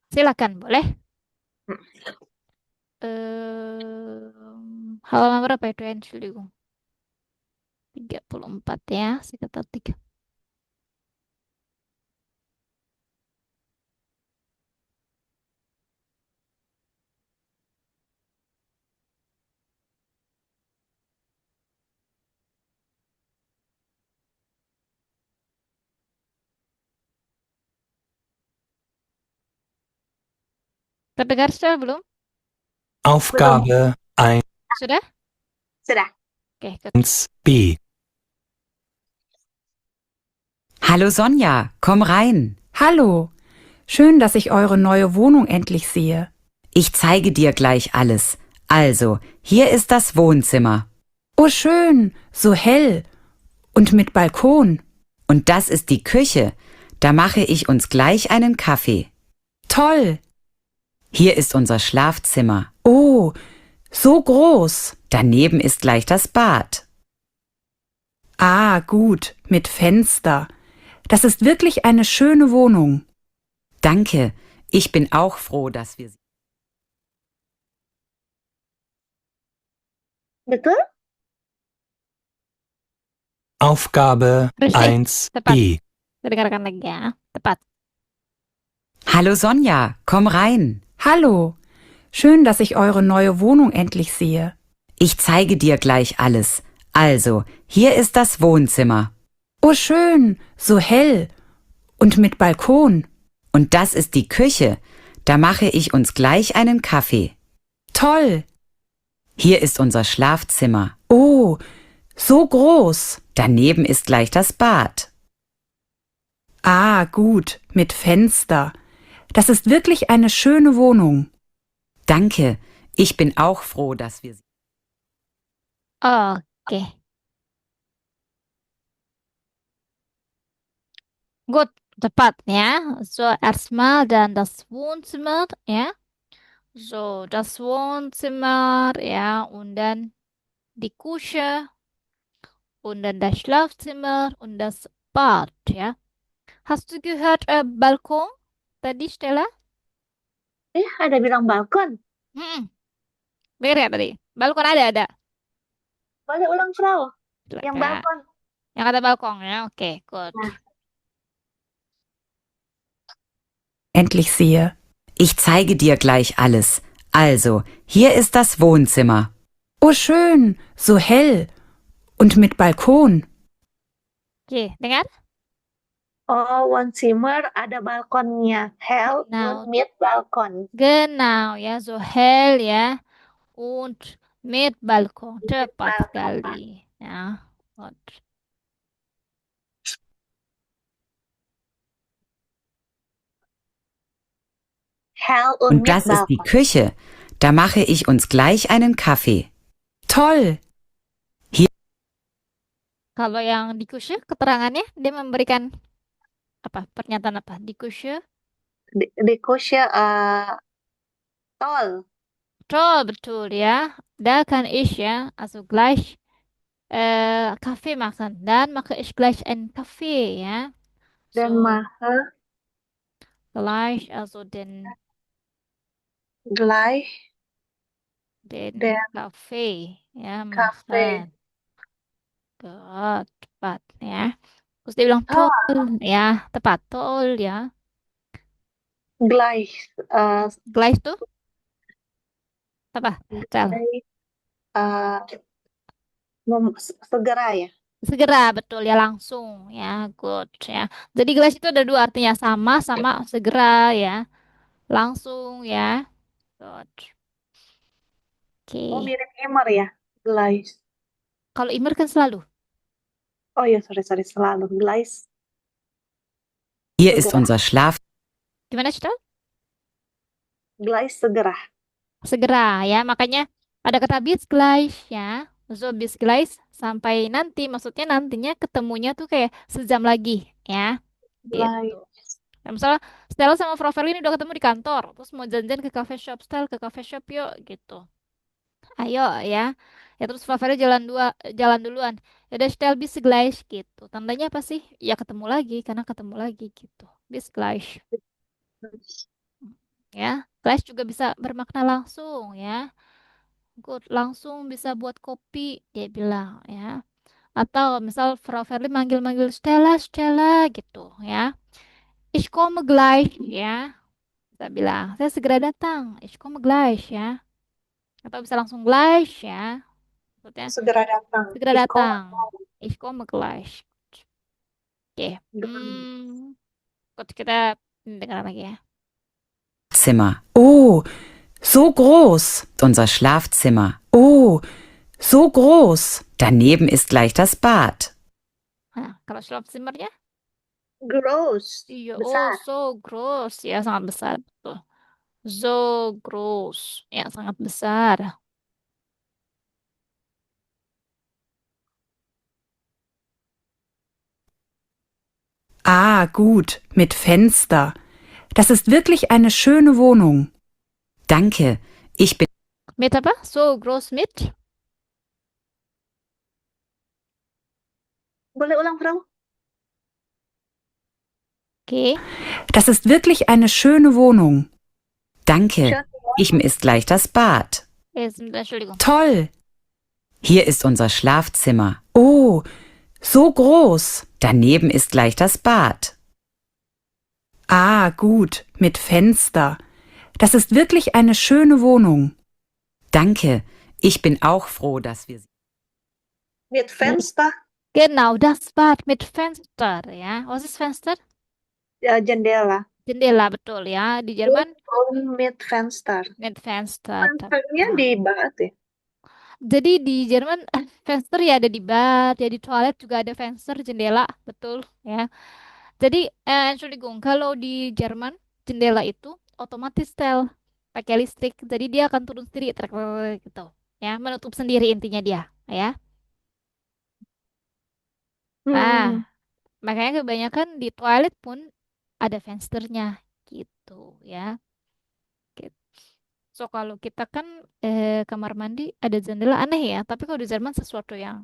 Silakan, boleh. Hmm. Halaman berapa itu, Entschuldigung? 34 ya, sekitar 3. Terdengar sudah belum? Belum. Aufgabe Sudah? Sudah. Oke, good. 1b. Hallo Sonja, komm rein. Hallo, schön, dass ich eure neue Wohnung endlich sehe. Ich zeige dir gleich alles. Also, hier ist das Wohnzimmer. Oh schön, so hell und mit Balkon. Und das ist die Küche. Da mache ich uns gleich einen Kaffee. Toll. Hier ist unser Schlafzimmer. Oh, so groß. Daneben ist gleich das Bad. Ah, gut, mit Fenster. Das ist wirklich eine schöne Wohnung. Danke. Ich bin auch froh, dass wir sie. Betul? Aufgabe Richtig, tepat. 1b. Kita dengarkan lagi ya. Tepat. Hallo Sonja, komm rein. Hallo, schön, dass ich eure neue Wohnung endlich sehe. Ich zeige dir gleich alles. Also, hier ist das Wohnzimmer. Oh schön, so hell. Und mit Balkon. Und das ist die Küche. Da mache ich uns gleich einen Kaffee. Toll. Hier ist unser Schlafzimmer. Oh, so groß. Daneben ist gleich das Bad. Ah, gut, mit Fenster. Das ist wirklich eine schöne Wohnung. Danke. Ich bin auch froh, dass wir... Oke. Good, tepat ya. So, erstmal dan das Wohnzimmer, ya. So, das Wohnzimmer, ja, und dann die Küche und dann das Schlafzimmer und das Bad, ja. Hast du gehört, Balkon tadi, Stella? Ada bilang balkon. Hmm, Dengar ya tadi? Balkon ada. Boleh ulang, Frau? Yang Silakan. balkon. Yang kata balkon ya, oke, good. Nah. Endlich sehe. Ich zeige dir gleich alles. Also, hier ist das Wohnzimmer. Oh schön, so hell. Und mit Balkon. Oke, dengar? Oh, Wohnzimmer ada balkonnya. Hell Genau. und mit Balkon. Genau, ya, so hell ya. Und mit Balkon. Tepat Balkon. sekali. Ya, good. Hell und Und mit das ist die Balkon. Küche. Da mache ich uns gleich einen Kaffee. Toll. Kalau yang di Kusye, keterangannya dia memberikan apa? Pernyataan apa? Di Kusye? Di Küche, toll. Betul, betul ya. Da kann ich ya, also gleich Kaffee machen. Dann mache ich gleich einen Kaffee, ja. Dan So, mache gleich, also den gleich den Kaffee, ya, Kaffee. machen. Good, tepat ya. Terus dia bilang Oh, toll, ya, tepat, toll ya. gleich. Gleich tuh apa? Tel. Gleich, segera ya. Segera, betul ya, langsung ya, good ya. Jadi gleich itu ada dua artinya, sama segera ya, langsung ya, good. Oh, Oke, mirip Immer ya. Gleich. kalau Immer kan selalu. Oh ya, sorry, selalu. Gleich. Hier ist Segera. unser Schlaf. Gimana Cita? Gleich segera. Segera ya, makanya ada kata bis gleich ya. So bis gleich sampai nanti, maksudnya nantinya ketemunya tuh kayak sejam lagi ya. Gleich. Gitu. Nah, misalnya Stella sama Frau Verlin udah ketemu di kantor, terus mau janjian ke cafe shop, Stella ke cafe shop yuk gitu. Ayo ya. Ya terus Frau Verlin jalan duluan. Ya udah Stella bis gleich gitu. Tandanya apa sih? Ya ketemu lagi karena ketemu lagi gitu. Bis gleich. Ya, gleich juga bisa bermakna langsung ya. Good, langsung bisa buat kopi, dia bilang ya. Atau misal Frau Verli manggil-manggil Stella, Stella gitu ya. Ich komme gleich ya. Kita bilang, saya segera datang. Ich komme gleich ya. Atau bisa langsung gleich ya. Maksudnya Segera datang. segera Ich datang. komme. Ich komme gleich. Oke. Gleich. Good, kita dengar lagi ya. Zimmer. Oh, so groß. Unser Schlafzimmer. Oh, so groß. Daneben ist gleich das Bad. Nah, kalau Schlafzimmernya, Groß. iya, Besar. oh so gross ya, sangat besar betul. So gross, ya sangat besar. Ah, gut, mit Fenster. Das ist wirklich eine schöne Wohnung. Danke. Ich bin... Mit apa? So gross mit? Boleh ulang, Frau? Okay. Das ist wirklich eine schöne Wohnung. Danke. Schön. Ich ist gleich das Bad. Entschuldigung. Toll. Hier ist unser Schlafzimmer. Oh, so groß. Daneben ist gleich das Bad. Ah, gut, mit Fenster. Das ist wirklich eine schöne Wohnung. Danke. Ich bin auch froh, dass wir sie. Mit Fenster, Genau, das Bad mit Fenster, ya. Was ist Fenster? jendela. Jendela, betul ya. Di Jerman Und mit Fenster. mit Fenster. Fensternya di barat ya? Jadi di Jerman Fenster ya ada di bad, ya di toilet juga ada Fenster, jendela, betul ya. Jadi Entschuldigung, kalau di Jerman jendela itu otomatis setel pakai listrik, jadi dia akan turun sendiri trek gitu, ya, menutup sendiri intinya dia, ya. Hmm. Makanya kebanyakan di toilet pun ada fensternya gitu, ya. Gitu. So kalau kita kan kamar mandi ada jendela aneh ya, tapi kalau di Jerman sesuatu yang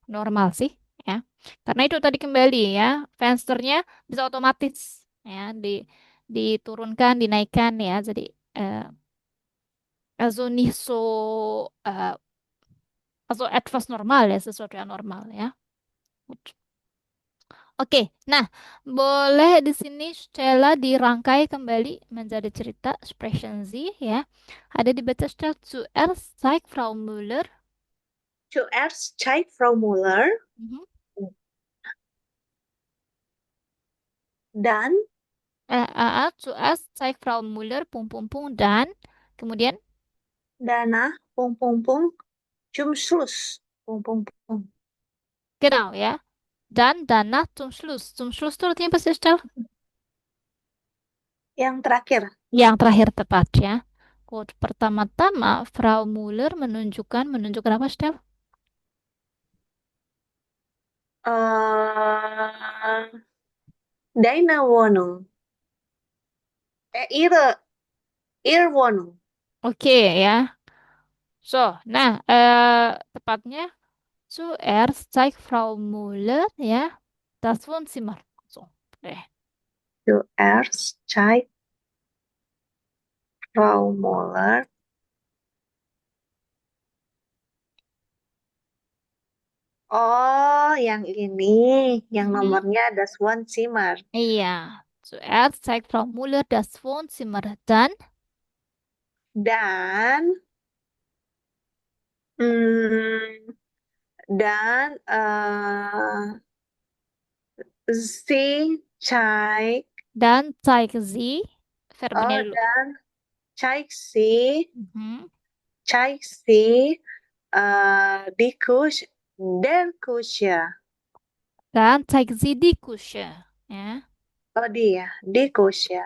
normal sih ya. Karena itu tadi kembali ya, fensternya bisa otomatis ya, diturunkan, dinaikkan ya. Jadi also nicht so also etwas normal ya, sesuatu yang normal ya. Gut. Oke, nah boleh di sini Stella dirangkai kembali menjadi cerita Sprechen Sie ya. Ada dibaca Stella zuerst zeigt Frau Müller. Zuerst zeigt Frau Müller Mhm. dan Zuerst zeigt Frau Müller dan kemudian danach zum Schluss. genau ya. Dan danach zum Schluss. Zum Schluss itu artinya apa sih, Stel? Yang terakhir. Yang terakhir tepat ya. Quote pertama-tama Frau Müller menunjukkan apa, Stel? Deine Wohnung. Ihre Wohnung. Oke ya. So, nah tepatnya zuerst zeigt Frau Müller ya das Wohnzimmer. So, Zuerst zeigt Frau Müller Oh, yang ini, yang nomornya das Wohnzimmer. Iya. Zuerst zeigt Frau Müller das Wohnzimmer dan Dan mm, dan sie zeigt zeigt sie verbnya dulu. dan zeigt sie Mhm. die Küche, der Küche. Dan zeigt sie die Küche ya. Oh dia, die Küche.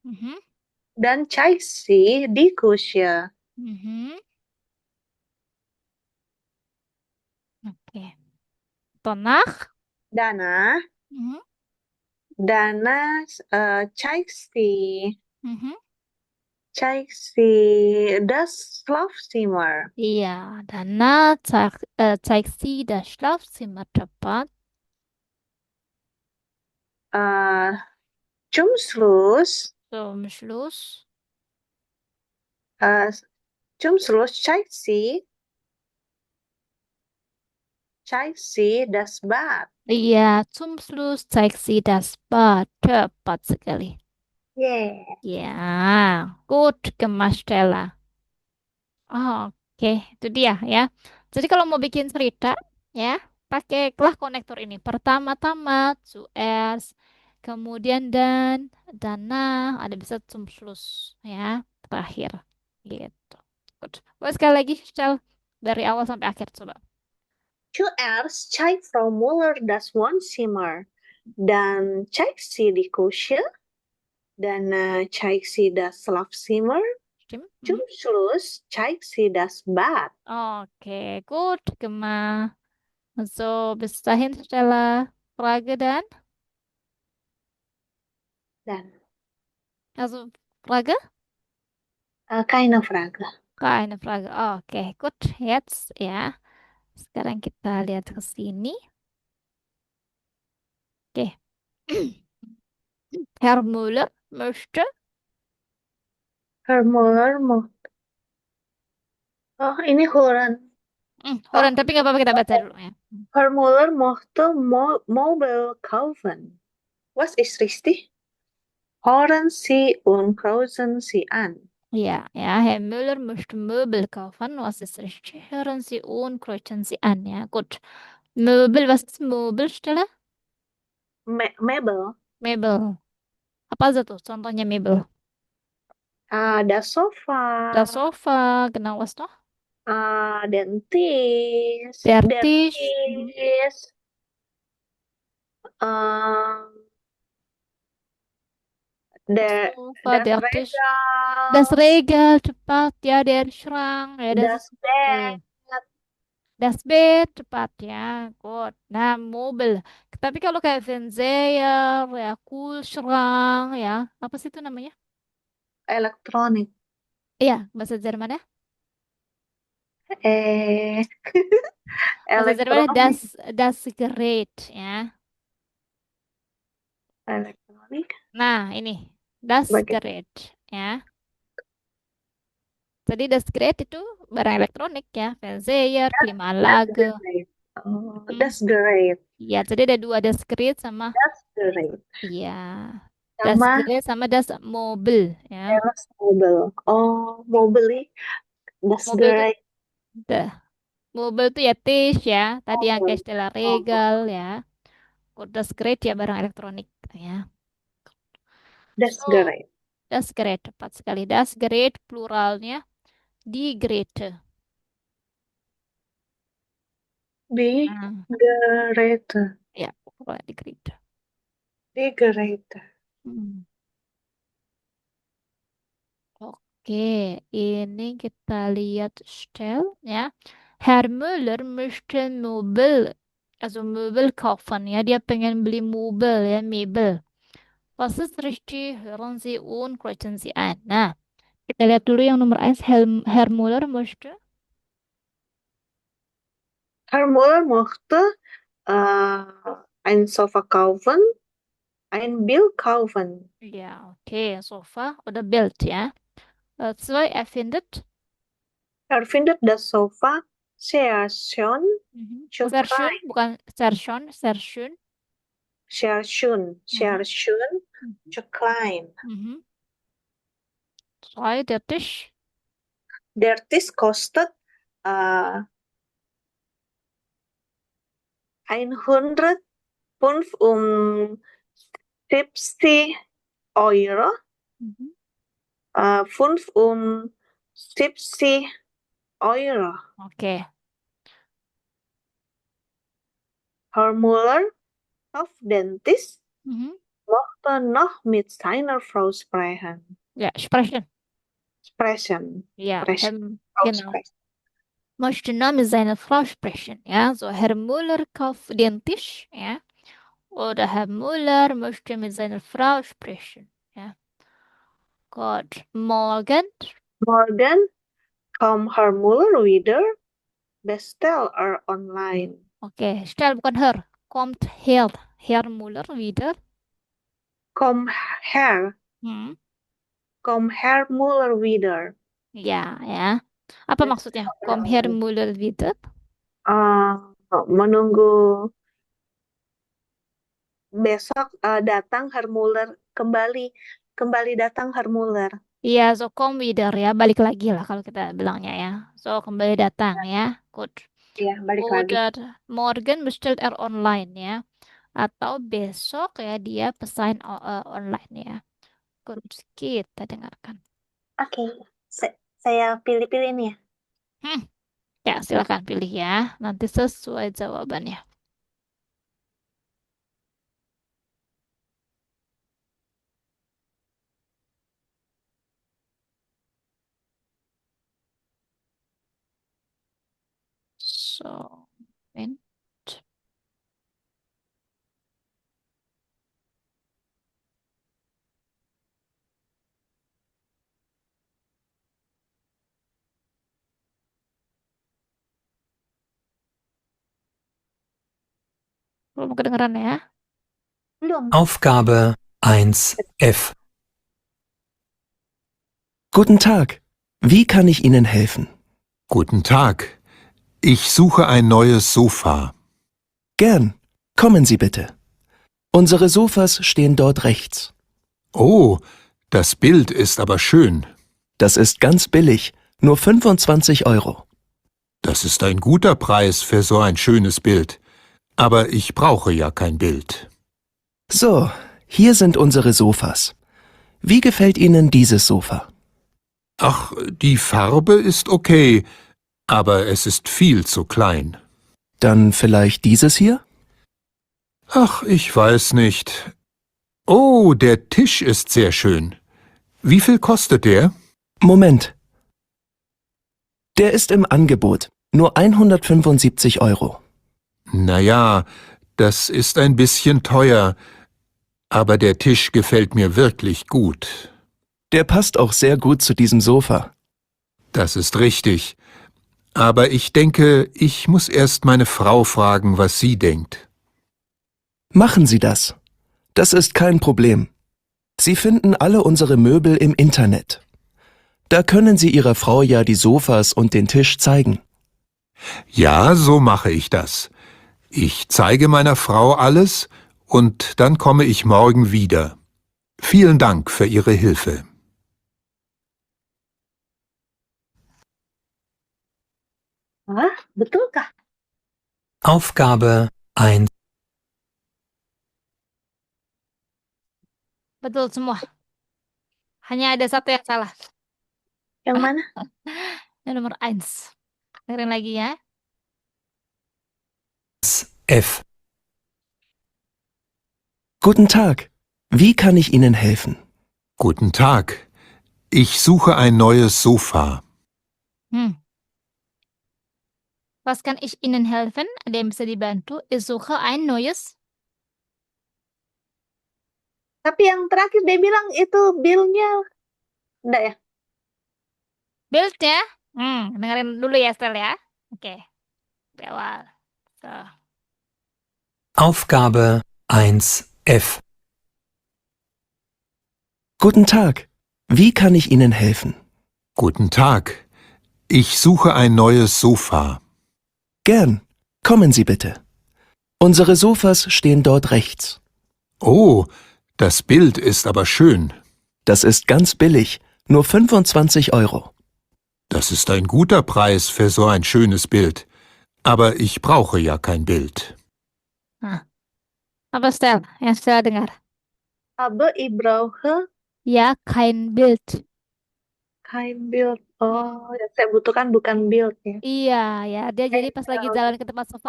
Mhm. Dan zeigt sie die Küche. Mhm. Oke. Danach Danach Mhm. zeigt sie Mhm. das Schlafzimmer. Iya, danach zeigt sie das Schlafzimmer tepat. Zum Schluss, Zum Schluss. zum Schluss zeigt sie das Bad. Iya, zum Schluss zeigt sie das Bad. Tepat sekali. Yeah. Ya, good gemas Stella. Oke, itu dia ya. Jadi kalau mau bikin cerita, ya, pakailah konektor ini. Pertama-tama zuerst, kemudian danach, ada bisa zum Schluss, ya, terakhir. Gitu. Good. Boleh sekali lagi, Stel, dari awal sampai akhir coba. Zuerst zeigt Frau Müller das Wohnzimmer. Dann zeigt sie die Küche. Dann zeigt sie das Schlafzimmer. Stimmt? Zum Schluss zeigt sie das Bad. Oke, good, Gemma. So, bis dahin, Stella. Frage dan? Also, Frage? Keine Frage. Keine Frage. Oke, gut. Jetzt ya. Sekarang kita lihat ke sini. Oke. Herr Müller möchte. Herr Müller mau. Oh, ini Huran. Orang, tapi nggak apa-apa kita baca dulu ya. Herr Müller möchte Mobil kaufen. Was ist richtig? Hören Sie und kreuzen Sie an. Ja, Herr Müller möchte Möbel kaufen. Was ist richtig? Hören Sie und kreuzen Sie an. Ja, gut. Möbel, was ist Möbelstelle? Mebel. Mebel. Apa aja tuh contohnya mebel? Das Sofa. Das Sofa, genau, was noch? Den Tisch. Der Der Tisch. Tisch. Ähm, der, Sofa, das der Tisch. Das Regal. Regal, cepat. Ya, der Schrank. Ya, das Das ist Bed. Möbel. Das Bed, cepat ya. Good. Nah, mobil. Tapi kalau kayak Fernseher, ya, Kühlschrank, ya. Apa sih itu namanya? Elektronik. Iya, bahasa Jerman ya. Eh, Bahasa Jerman elektronik. das Gerät, ya. Elektronik. Nah, ini. Das Bagaimana? Gerät, ya. Jadi das Gerät itu barang elektronik ya. Fernseher, That's Klimaanlage. great. Oh, Hmm. that's great. Iya, jadi ada dua das Gerät sama That's great. iya. Das Sama Gerät sama das Mobil, ya. teras mobil. Oh, mobil. That's Mobil itu great. mobil tuh ya Tish ya, tadi yang kayak Mobil. Stella Oh, Regal ya. Das Great ya barang elektronik ya. that's So, great. das Great tepat sekali. Das Great pluralnya die Geräte. Di Nah, Geräte. ya pluralnya die Geräte. Di Geräte. Hmm. Oke, ini kita lihat Stell ya. Herr Müller möchte Möbel, also Möbel kaufen ya. Dia pengen beli mobil ya, Mebel. Was ist richtig? Hören Sie und kreuzen Sie an. Nah, kita lihat dulu yang nomor 1. Herr Müller möchte. Herr Müller möchte ein Sofa kaufen, ein Bild kaufen. Ja, okay, Sofa oder Bild ya. 2. Er findet. Er findet das Sofa sehr schön, zu Sehr schön, klein. bukan sehr schön, sehr schön. Sehr schön, sehr schön, Mhm. zu klein. 3. Der Tisch. Der Tisch kostet 175 Euro. 75 Euro. Oke. Herr Müller, Hofdentist, möchte noch mit seiner Frau sprechen. Ja, sprechen. Sprechen. Ja, Sprechen. genau. Möchte noch mit seiner Frau sprechen. Ja, so Herr Müller kauft den Tisch. Ja. Oder Herr Müller möchte mit seiner Frau sprechen. Ja. Gut. Morgen. Morgen kommt Herr Müller wieder. Bestell er online. Oke, stell bukan Herr. Kommt Herr Müller wieder. Komm Herr. Komm Herr Müller wieder. Ya, ya. Apa maksudnya? Komm Herr Müller wieder? Menunggu besok datang Herr Müller kembali datang Herr Müller. Iya, so komm wieder ya, balik lagi lah kalau kita bilangnya ya. So kembali datang ya. Good. Iya, balik lagi. Oder morgen bestellt er online ya. Atau besok ya dia pesan online ya. Good. Kita dengarkan. Oke, saya pilih-pilih nih ya. Ya, silakan pilih ya. Nanti sesuai jawabannya. So, and belum kedengeran ya? Belum. Aufgabe 1f. Guten Tag. Wie kann ich Ihnen helfen? Guten Tag. Ich suche ein neues Sofa. Gern. Kommen Sie bitte. Unsere Sofas stehen dort rechts. Oh, das Bild ist aber schön. Das ist ganz billig, nur 25 Euro. Das ist ein guter Preis für so ein schönes Bild. Aber ich brauche ja kein Bild. So, hier sind unsere Sofas. Wie gefällt Ihnen dieses Sofa? Ach, die Farbe ist okay, aber es ist viel zu klein. Dann vielleicht dieses hier? Ach, ich weiß nicht. Oh, der Tisch ist sehr schön. Wie viel kostet der? Moment. Der ist im Angebot. Nur 175 Euro. Naja, das ist ein bisschen teuer, aber der Tisch gefällt mir wirklich gut. Der passt auch sehr gut zu diesem Sofa. Das ist richtig. Aber ich denke, ich muss erst meine Frau fragen, was sie denkt. Machen Sie das. Das ist kein Problem. Sie finden alle unsere Möbel im Internet. Da können Sie Ihrer Frau ja die Sofas und den Tisch zeigen. Ja, so mache ich das. Ich zeige meiner Frau alles und dann komme ich morgen wieder. Vielen Dank für Ihre Hilfe. Hah, betulkah? Aufgabe 1. Betul semua. Hanya ada satu yang salah. Yang mana? Yang nomor 1. Dengerin lagi ya. F. Guten Tag. Wie kann ich Ihnen helfen? Guten Tag. Ich suche ein neues Sofa. Was kann ich Ihnen helfen? Ada yang bisa dibantu? Ich suche ein neues. Tapi yang terakhir dia bilang itu bill-nya. Enggak ya? Bild ya? Dengerin dulu ya, Stel ya. Oke. Di awal. So. Aufgabe 1F. Guten Tag. Wie kann ich Ihnen helfen? Guten Tag. Ich suche ein neues Sofa. Gern. Kommen Sie bitte. Unsere Sofas stehen dort rechts. Oh, das Bild ist aber schön. Das ist ganz billig, nur 25 Euro. Das ist ein guter Preis für so ein schönes Bild. Aber ich brauche ja kein Bild. Apa, Stel? Yang Stel dengar. Aber ich brauche Ya, kein Bild. kein Bild. Oh, yang saya butuhkan bukan build ya. Iya, ya. Dia jadi pas lagi jalan ke tempat sofa,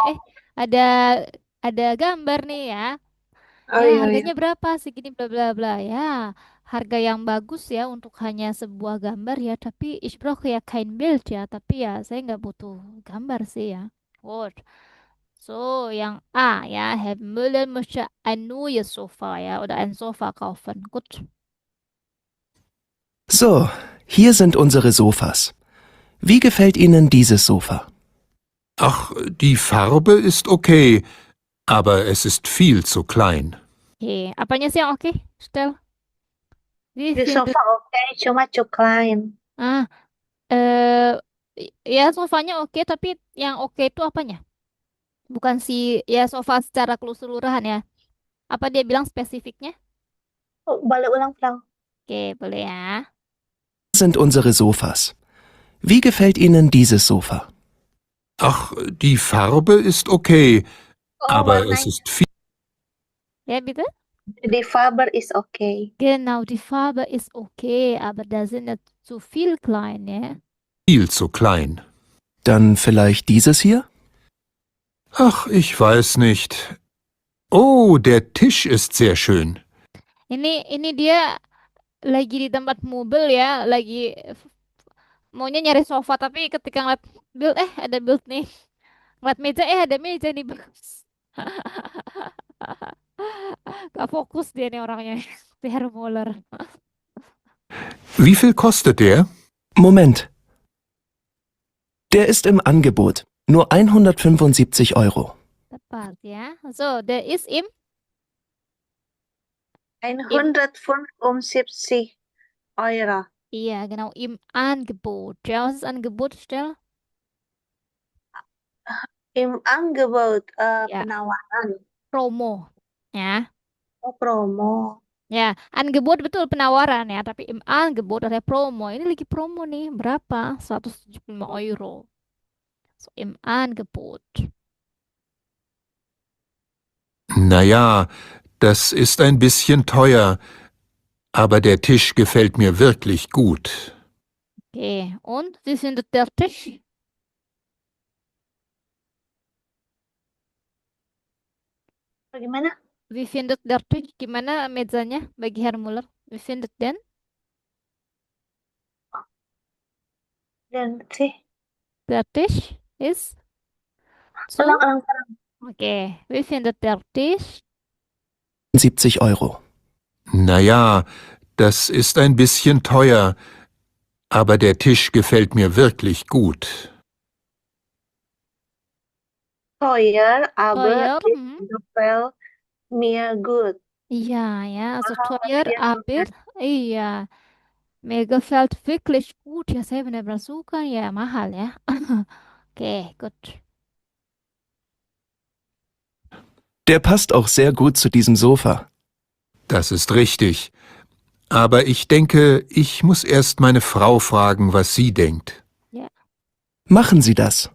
ada gambar nih ya. Oh Ya, iya, harganya iya. berapa? Segini bla bla bla. Ya, harga yang bagus ya untuk hanya sebuah gambar ya. Tapi ich brauche ja kein Bild ya. Tapi ya, saya nggak butuh gambar sih ya. Gut. So, yang A ya, Herr Müller möchte ein neues Sofa ya oder ein Sofa kaufen. Gut. So, hier sind unsere Sofas. Wie gefällt Ihnen dieses Sofa? Ach, die Farbe ist okay, aber es ist viel zu klein. Oke, apanya sih yang oke, Stel? Wie Di viel sofa oke, cuma klein. Ah, eh ya sofanya oke, tapi yang oke itu apanya? Bukan si ya sofa secara keseluruhan ya. Apa dia bilang spesifiknya? Oh, balik ulang, Frau. Oke, boleh ya. Hier sind unsere Sofas. Wie gefällt Ihnen dieses Sofa? Ach, die Farbe ist okay, Oh, aber es warnanya. ist viel Ya, bitte? Die Farbe ist okay. Genau, die Farbe ist okay, aber da sind ja zu viel klein, ja. zu klein. Dann vielleicht dieses hier? Ach, ich weiß nicht. Oh, der Tisch ist sehr schön. Ini dia lagi di tempat mobil ya, lagi maunya nyari sofa, tapi ketika ngeliat build, ada build nih. Ngeliat meja, ada meja nih, bagus. Gak fokus dia nih orangnya. Si Herr Muller. Wie viel kostet der? Moment. Der ist im Angebot. Nur 175 Euro. Tepat ya. So, der ist im 175 Euro. Iya, genau, im Angebot. Ja, was ist Angebot, Stel? Im Angebot, Ja. penawaran. Promo. Ya. Oh, promo. Ya, Angebot betul penawaran ya, tapi im Angebot ada promo. Ini lagi promo nih, berapa? 175 euro. So, im Angebot. Na ja, das ist ein bisschen teuer, aber der Tisch gefällt mir wirklich gut. Okay, und wie findet der Tisch? Bagaimana? Wie findet der Tisch? Gimana mejanya bagi Herr Muller? Wie findet den? Dan sih, Der Tisch ist zu? ulang-ulang. Okay, wie findet der Tisch? 70 Euro. Na ja, das ist ein bisschen teuer, aber der Tisch gefällt mir wirklich gut. Teuer, aber Teuer? it gefällt mir gut. Ja, ja, also Mahal teuer, tapi aber enak. iya, mir gefällt wirklich gut. Ya, saya benar-benar suka ya, mahal ya. Oke, gut. Der passt auch sehr gut zu diesem Sofa. Das ist richtig. Aber ich denke, ich muss erst meine Frau fragen, was sie denkt. Machen Sie das.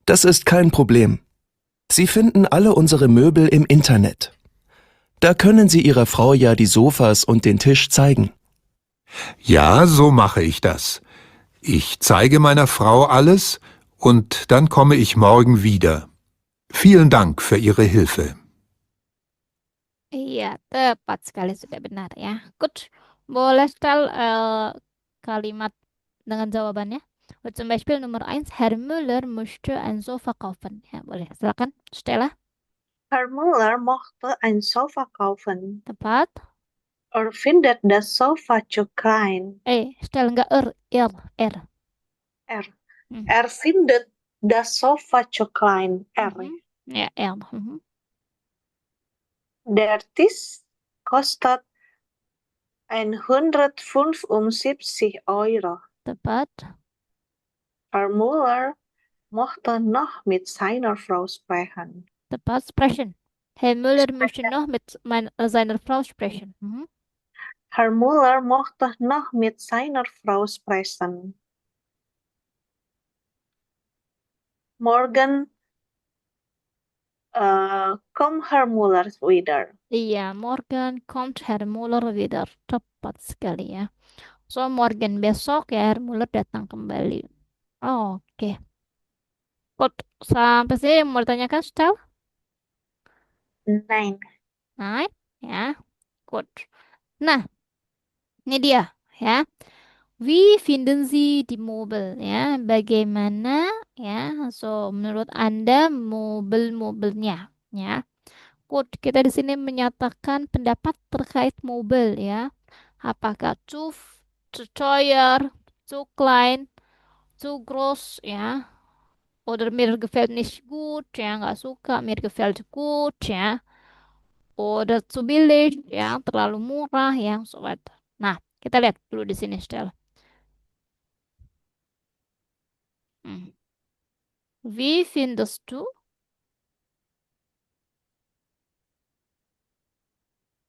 Das ist kein Problem. Sie finden alle unsere Möbel im Internet. Da können Sie Ihrer Frau ja die Sofas und den Tisch zeigen. Ja, so mache ich das. Ich zeige meiner Frau alles und dann komme ich morgen wieder. Vielen Dank für Ihre Hilfe. Iya, tepat sekali sudah benar ya. Good. Boleh style kalimat dengan jawabannya. Und zum Beispiel Nummer 1, Herr Müller möchte ein Sofa kaufen. Ya, boleh. Silakan, Stella. Herr Müller mochte ein Sofa kaufen. Tepat. Findet das Sofa zu klein. Stella enggak R. R. Hmm. Findet das Sofa zu klein. R. Ya, R. Der Tisch kostet 175 Euro. Tepat. Herr Müller mochte noch mit seiner Frau sprechen. Tepat, sprechen. Herr Müller möchte noch mit seiner Frau sprechen. Herr Müller mochte noch mit seiner Frau sprechen. Morgen kommt Herr Müller wieder. Iya, morgen kommt Herr Müller wieder. Tepat sekali ya. So, morgen besok ya Herr Müller datang kembali. Oke. Good. Sampai sini yang mau ditanyakan, Stel? Nein. Nah, ya. Good. Nah, ini dia ya. Wie finden Sie die Mobil? Ya, bagaimana ya? So, menurut Anda mobil-mobilnya ya. Good. Kita di sini menyatakan pendapat terkait mobil ya. Apakah zu teuer, zu klein, zu groß ya? Oder mir gefällt nicht gut, ya nggak suka, mir gefällt gut, ya. Oder zu billig, ya terlalu murah, ya so weiter. Nah, kita lihat dulu di sini, Stel. Wie findest du?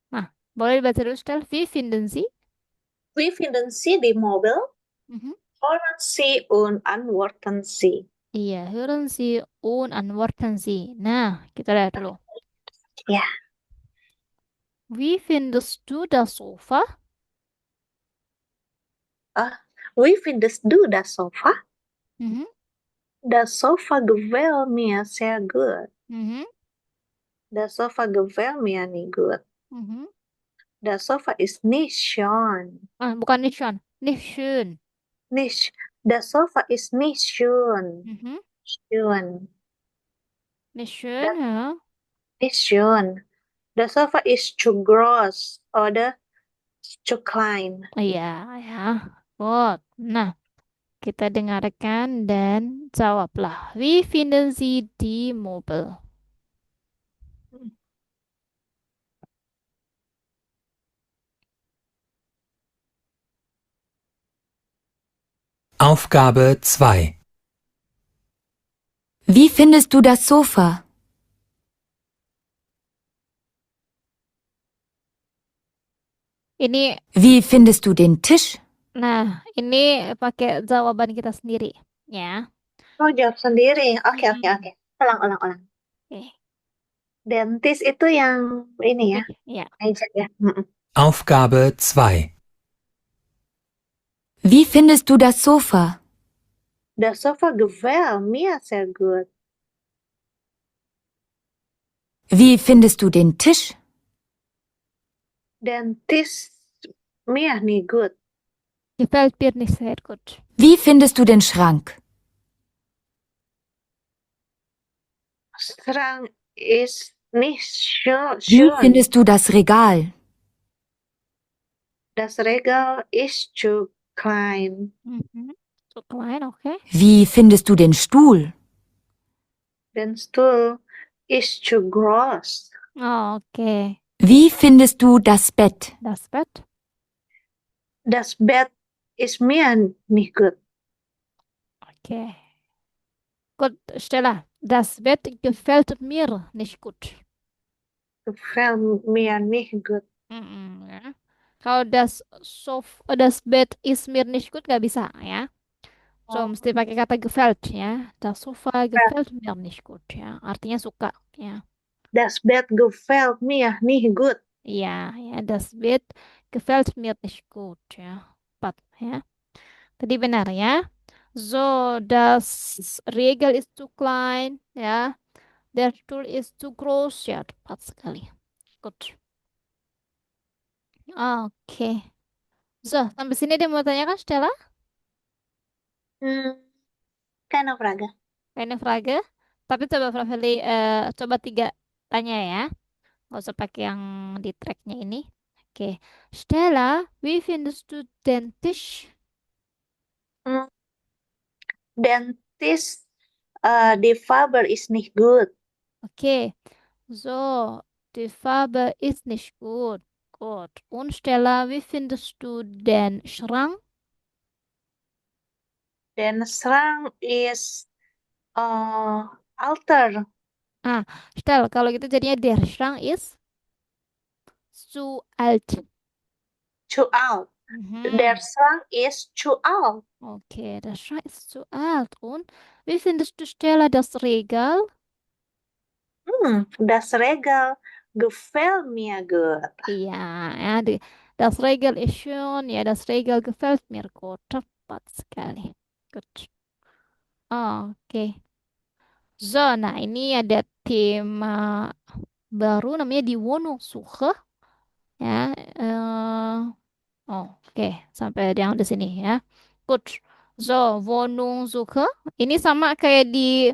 Nah, boleh dibaca dulu, Stel. Wie finden Sie? Wie finden Sie die Mobil? Mhm. Hören Sie und antworten Sie. Iya, hören Sie und antworten Sie. Nah, kita lihat dulu. Ja. Wie findest du das Sofa? Wie findest du das Sofa? Mhm. Das Sofa gefällt mir sehr gut. Mhm. Das Sofa gefällt mir nicht gut. Mhm. Das Sofa ist nicht schön. Bukan nicht schön. Nicht schön. Nicht. Das Sofa ist nicht schön. Mhm. Schön. Nicht schön, ja. Nicht schön. Das Sofa ist zu groß oder zu klein. Iya, ya. Good. Nah, kita dengarkan dan jawablah. Wie finden Sie die Mobil? Aufgabe 2. Wie findest du das Sofa? Ini, Wie findest du den Tisch? nah, ini pakai jawaban kita sendiri, ya. Oh, jawab sendiri. Oke, oke, Mm-mm. oke. Ulang, ulang, ulang. Oke, Dentist itu yang ini ya, ya. meja ya. Mm-mm. Aufgabe 2. Wie findest du das Sofa? Das Sofa gefällt mir sehr gut. Wie findest du den Tisch? Dentist mir nicht gut. Gefällt mir nicht sehr gut. Wie findest du den Schrank? Schrank ist nicht schön. Wie findest du das Regal? Das Regal ist zu klein. Mhm. So klein, okay. Wie findest du den Stuhl? Der Stuhl ist zu groß. Oh, okay. Wie findest du das Bett? Das Bett. Das Bett ist mir nicht gut. Okay. Gut, Stella. Das Bett gefällt mir nicht gut. Gefällt mir nicht gut. Mm-mm, ya. Kalau das Bett ist mir nicht gut nggak bisa ya. So, Oh, mesti pakai kata gefällt ya. Das Sofa gefällt mir nicht gut ya. Artinya suka ya. das Bett gefällt mir nicht gut. Iya, ya, das Bett gefällt mir nicht gut ya. Empat ya. Tadi benar ya. So, das Regal ist zu klein ya. Der Stuhl ist zu groß ya. Tepat sekali. Gut. Oke. So, sampai sini dia mau tanyakan Stella? Hmm, keine Frage. Eine Frage. Tapi coba Prof. Heli, coba tiga tanya ya. Nggak usah pakai yang di tracknya ini. Oke. Stella, wie findest du den Tisch? Hmm, Dentist, die Farbe ist nicht gut. Okay. So, die Farbe ist nicht gut. Gut. Und Stella, wie findest du den Schrank? Der Schrank ist alter, Ah, Stella, kalau gitu jadinya der Schrank ist zu alt. zu alt. Der Mhm. Schrank ist zu alt. Okay, der Schrank ist zu alt. Und wie findest du, Stella, das Regal? Das Regal gefällt mir gut. Iya, ya, das Regal ist schön. Ya, das Regal gefällt mir gut. Tepat sekali. Good. Oke. So, nah ini ada tema baru namanya di Wohnungssuche. Ya, oke. Sampai yang di sini ya. Good. So, Wohnungssuche. Ini sama kayak di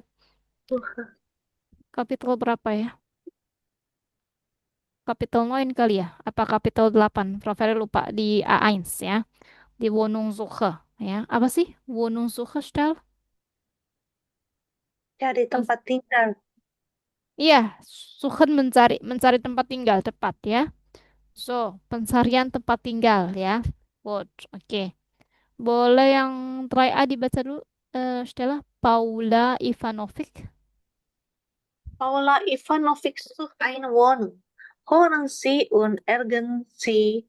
kapitel berapa ya? Kapitel 9 kali ya? Apa kapitel 8? Prof. Heri lupa di A1 ya. Di Wohnungssuche ya. Apa sih Wohnungssuche Stell? Cari tempat tinggal. Iya, suchen mencari mencari tempat tinggal tepat ya. So, pencarian tempat tinggal ya. Good. Oke. Boleh yang try A dibaca dulu, Stella. Paula Ivanovic. Paula Ivanovic sucht eine Wohnung. Hören Sie und ergänzen Sie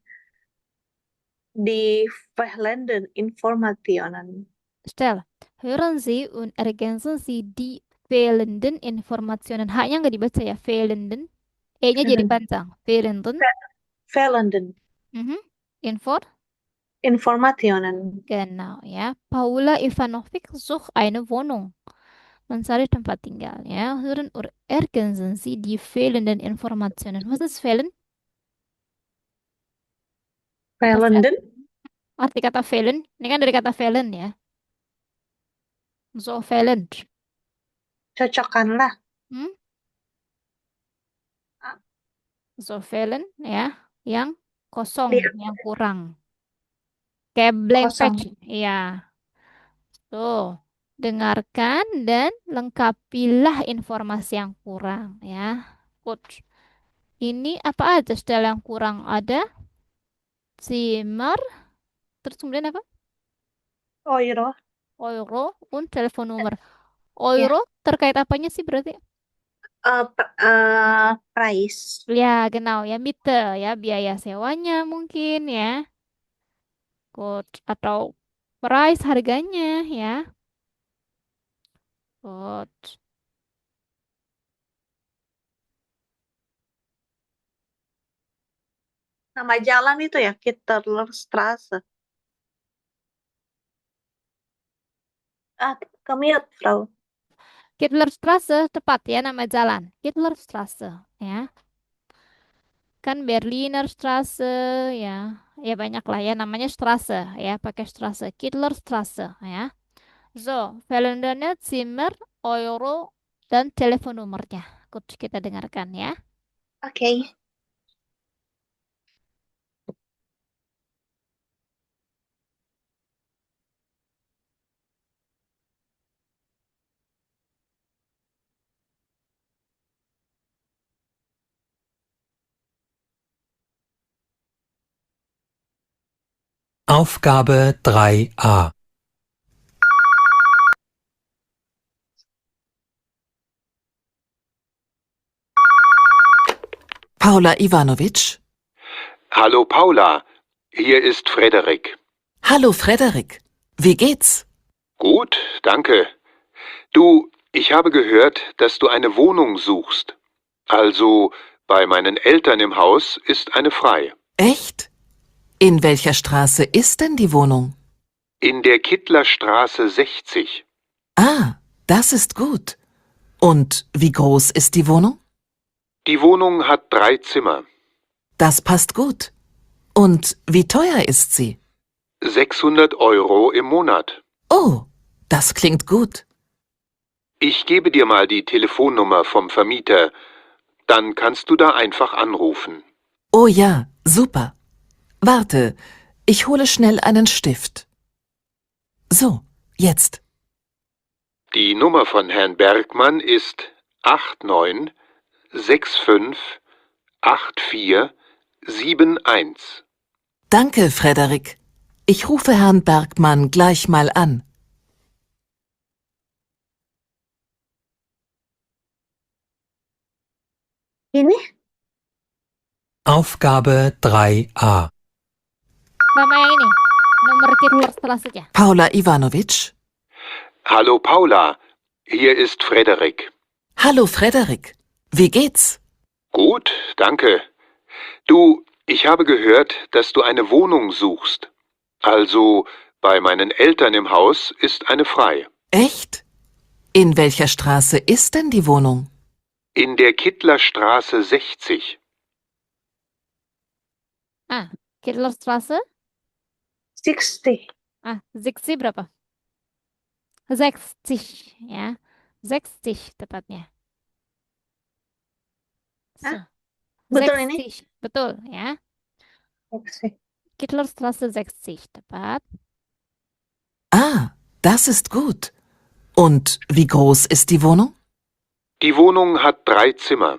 die fehlenden Informationen. Stella, hören Sie und ergänzen Sie die fehlenden Informationen. H-nya nggak dibaca ya, fehlenden. E-nya jadi panjang. Fehlenden. Fehlenden Mhm. Info. Informationen. Genau, ya. Paula Ivanovic sucht eine Wohnung. Mencari tempat tinggal, ya. Hören oder ergänzen Sie die fehlenden Informationen. Was ist fehlen? Apa sih Fehlenden? arti kata fehlen? Ini kan dari kata fehlen, ya. So, fehlen. Cocokkanlah. Hmm? So, fehlen, ya. Yang kosong, Dia yang kurang. Kayak blank kosong. page. Iya. Tuh. Dengarkan dan lengkapilah informasi yang kurang, ya. Good. Ini apa aja style yang kurang ada? Zimmer, terus kemudian apa? Euro. Euro, und Telefonnummer. Ya, Euro terkait apanya sih berarti? Price. Ya, genau ya, Miete ya, biaya sewanya mungkin ya. Good. Atau price harganya ya. Good. Nama jalan itu ya, Kitterlerstraße. Commute, Frau. Kittlerstraße tepat ya nama jalan. Kittlerstraße ya. Kan Berliner Straße ya. Ya banyak lah ya namanya Straße ya, pakai Straße. Kittlerstraße ya. So, Fehlendanya Zimmer, Euro, dan telepon nomornya. Good, kita dengarkan ya. Oke. Aufgabe 3a. Paula Ivanovic? Hallo Paula, hier ist Frederik. Hallo Frederik. Wie geht's? Gut, danke. Du, ich habe gehört, dass du eine Wohnung suchst. Also, bei meinen Eltern im Haus ist eine frei. Echt? In welcher Straße ist denn die Wohnung? In der Kittlerstraße 60. Ah, das ist gut. Und wie groß ist die Wohnung? Die Wohnung hat 3 Zimmer. Das passt gut. Und wie teuer ist sie? 600 Euro im Monat. Oh, das klingt gut. Ich gebe dir mal die Telefonnummer vom Vermieter. Dann kannst du da einfach anrufen. Oh ja, super. Warte, ich hole schnell einen Stift. So, jetzt. Die Nummer von Herrn Bergmann ist 89658471. Danke, Frederik. Ich rufe Herrn Bergmann gleich mal an. Ini Aufgabe 3a. Sama yang ini, nomor Kittlerstraße. Paula Ivanovic? Hallo Paula, hier ist Frederik. Hallo Frederik. Wie geht's? Gut, danke. Du, ich habe gehört, dass du eine Wohnung suchst. Also, bei meinen Eltern im Haus ist eine frei. Echt? In welcher Straße ist denn die Wohnung? In der Kittlerstraße 60. Kittlerstraße? 60. 60 berapa? 60 ya. 60 tepatnya. Hah? Betul ini? 60, betul ya. 60. Kittlerstraße 60 tepat. Ah, das ist gut. Und wie groß ist die Wohnung? Die Wohnung hat 3 Zimmer.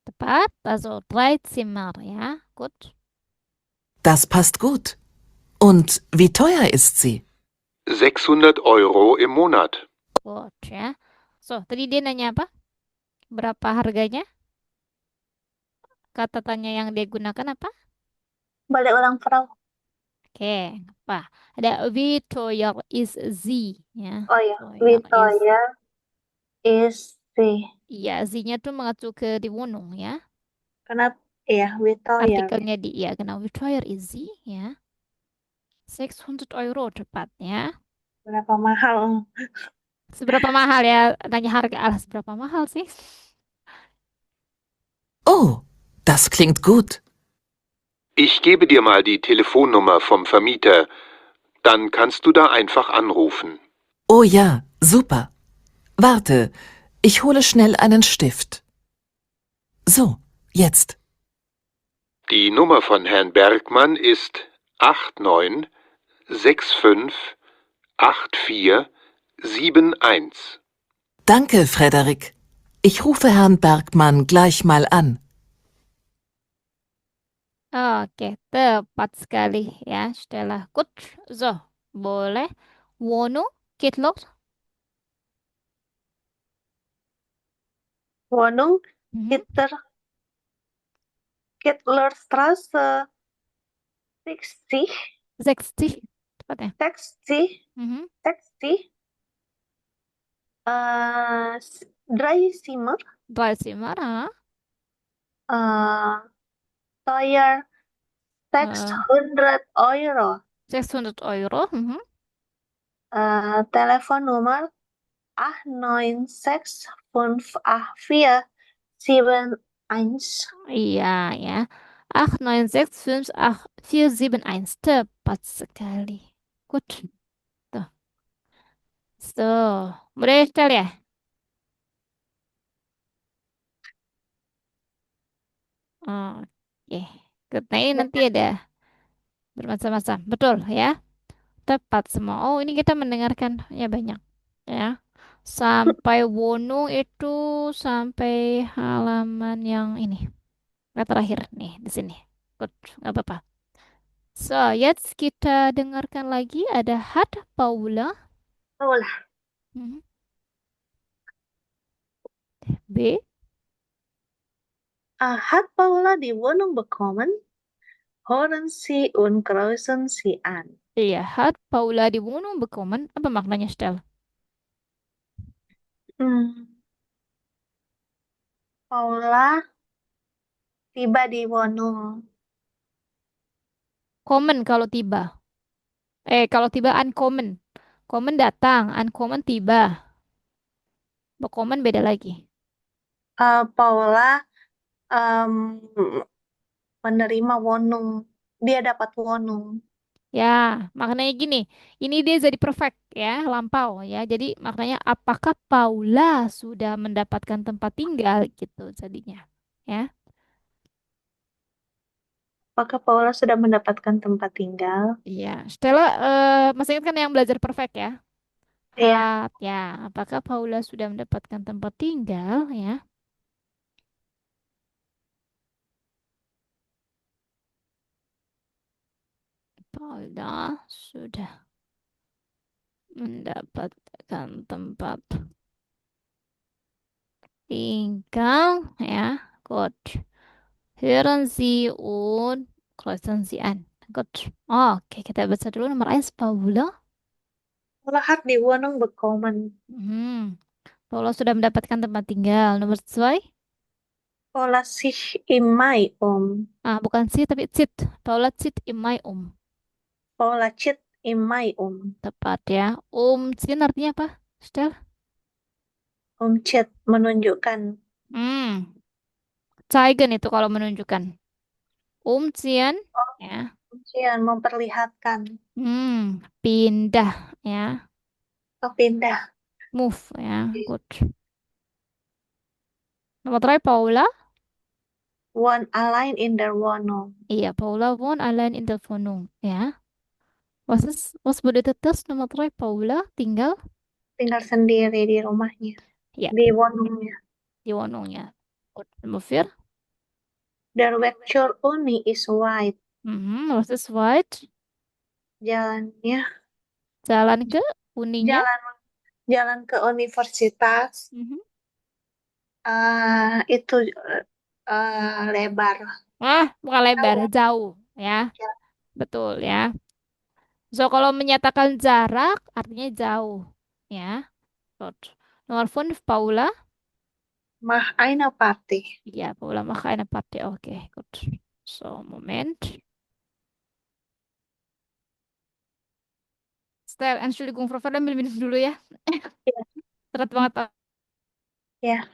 Tepat, also 3 Zimmer ya. Gut. Das passt gut. Und wie teuer ist sie? 600 Euro im Monat. Good ya. So, tadi dia nanya apa? Berapa harganya? Kata tanya yang dia gunakan apa? Balik ulang, Frau. Oke, apa? Ada wie teuer ist sie ya. Oh ya, Teuer ist- Victoria is the. Iya, sie-nya tuh mengacu ke die Wohnung ya. Kenapa? Iya, Victoria. Artikelnya di iya, genau. Wie teuer ist sie ya. 600 Euro tepatnya. Berapa mahal? Seberapa mahal ya? Nanya harga. Alah, seberapa mahal sih? Oh, das klingt gut. Ich gebe dir mal die Telefonnummer vom Vermieter. Dann kannst du da einfach anrufen. Oh ja, super. Warte, ich hole schnell einen Stift. So, jetzt. Die Nummer von Herrn Bergmann ist 89658471. Danke, Frederik. Ich rufe Herrn Bergmann gleich mal an. Oke, tepat sekali ya. Stella. Good. So, boleh. Wohnung, Kittler. Wohnung Mhm. Hitlerstraße 60, 60 tepatnya. 60, Mhm. 60, drei Zimmer, 30 äh, teuer äh, 600 Euro. 600 Euro. Mhm. Telefonnummer 8965847 Iya ya. 8965847 tepat sekali. Good. Tuh. Tuh. Mudah sekali ya? Oke. Good. Nah, ini nanti ada bermacam-macam. Betul ya? Tepat semua. Oh, ini kita mendengarkan ya banyak ya. Sampai Wonung itu sampai halaman yang ini. Yang terakhir nih di sini. Good. Nggak apa-apa. So, jetzt kita dengarkan lagi ada Hat Paula. Paula. Mhm. B. Hat Paula die Wohnung bekommen? Hören Sie und grüßen Sie an. Iya, Hat Paula di Wohnung bekommen. Apa maknanya, Stel? Hmm, Paula tiba di Wohnung. Common kalau tiba. Kalau tiba uncommon. Common datang, uncommon tiba. Bekommen beda lagi. Paula em, menerima Wohnung. Dia dapat Wohnung. Ya, maknanya gini. Ini dia jadi perfect ya, lampau ya. Jadi maknanya apakah Paula sudah mendapatkan tempat tinggal gitu jadinya. Ya. Apakah Paula sudah mendapatkan tempat tinggal? Iya. Stella masih ingat kan yang belajar perfect ya? Iya, Ya. Apakah Paula sudah mendapatkan tempat tinggal ya? Paula sudah mendapatkan tempat tinggal ya. Good. Hören Sie und kreuzen Sie an. Good. Oke, kita baca dulu nomor eins Paula. Paula hat die Wohnung bekommen. Paula sudah mendapatkan tempat tinggal. Nomor 2. Paula sich im Mai um. Bukan si tapi zit. Paula zit im Mai um. Paula zieht im Mai um. Tepat ya. Ziehen artinya apa? Stel? Umzieht menunjukkan. Hmm. Zeigen itu kalau menunjukkan. Ziehen ya. Ujian memperlihatkan. Pindah ya. Oh, pindah. Move ya. Good. Nomor 3 Paula. One allein in der Wohnung. Iya, Paula wohnt allein in der Wohnung ya. Was bedeutet das? Nomor 3 Paula tinggal Tinggal sendiri di rumahnya. ya Di Wohnungnya. di Wohnungnya. Good. Nomor 4. Der Weg zur Uni is wide. Was ist weit? Jalannya. Jalan ke uninya. Jalan jalan ke universitas. Mhm. Itu lebar. Bukan lebar, Jauh. jauh ya. Ya. Betul ya. So, kalau menyatakan jarak artinya jauh ya. Good. Nomor 5 Paula. Mach eine Party. Ja, Paula macht eine Party. Oke, gut. So, Moment. Style, Entschuldigung, Frau Verda, ambil minum dulu ya. Ya. Berat banget, Pak. Ya.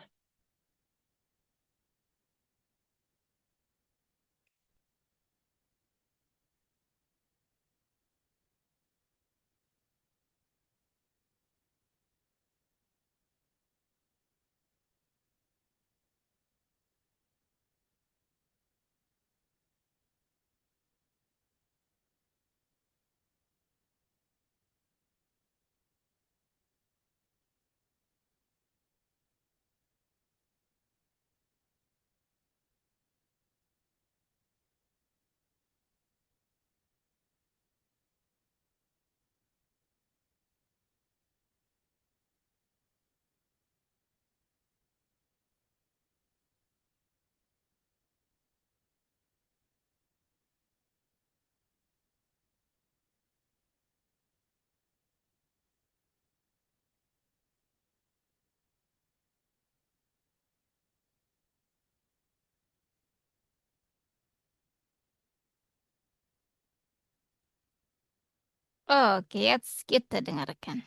Oke, jetzt kita dengarkan.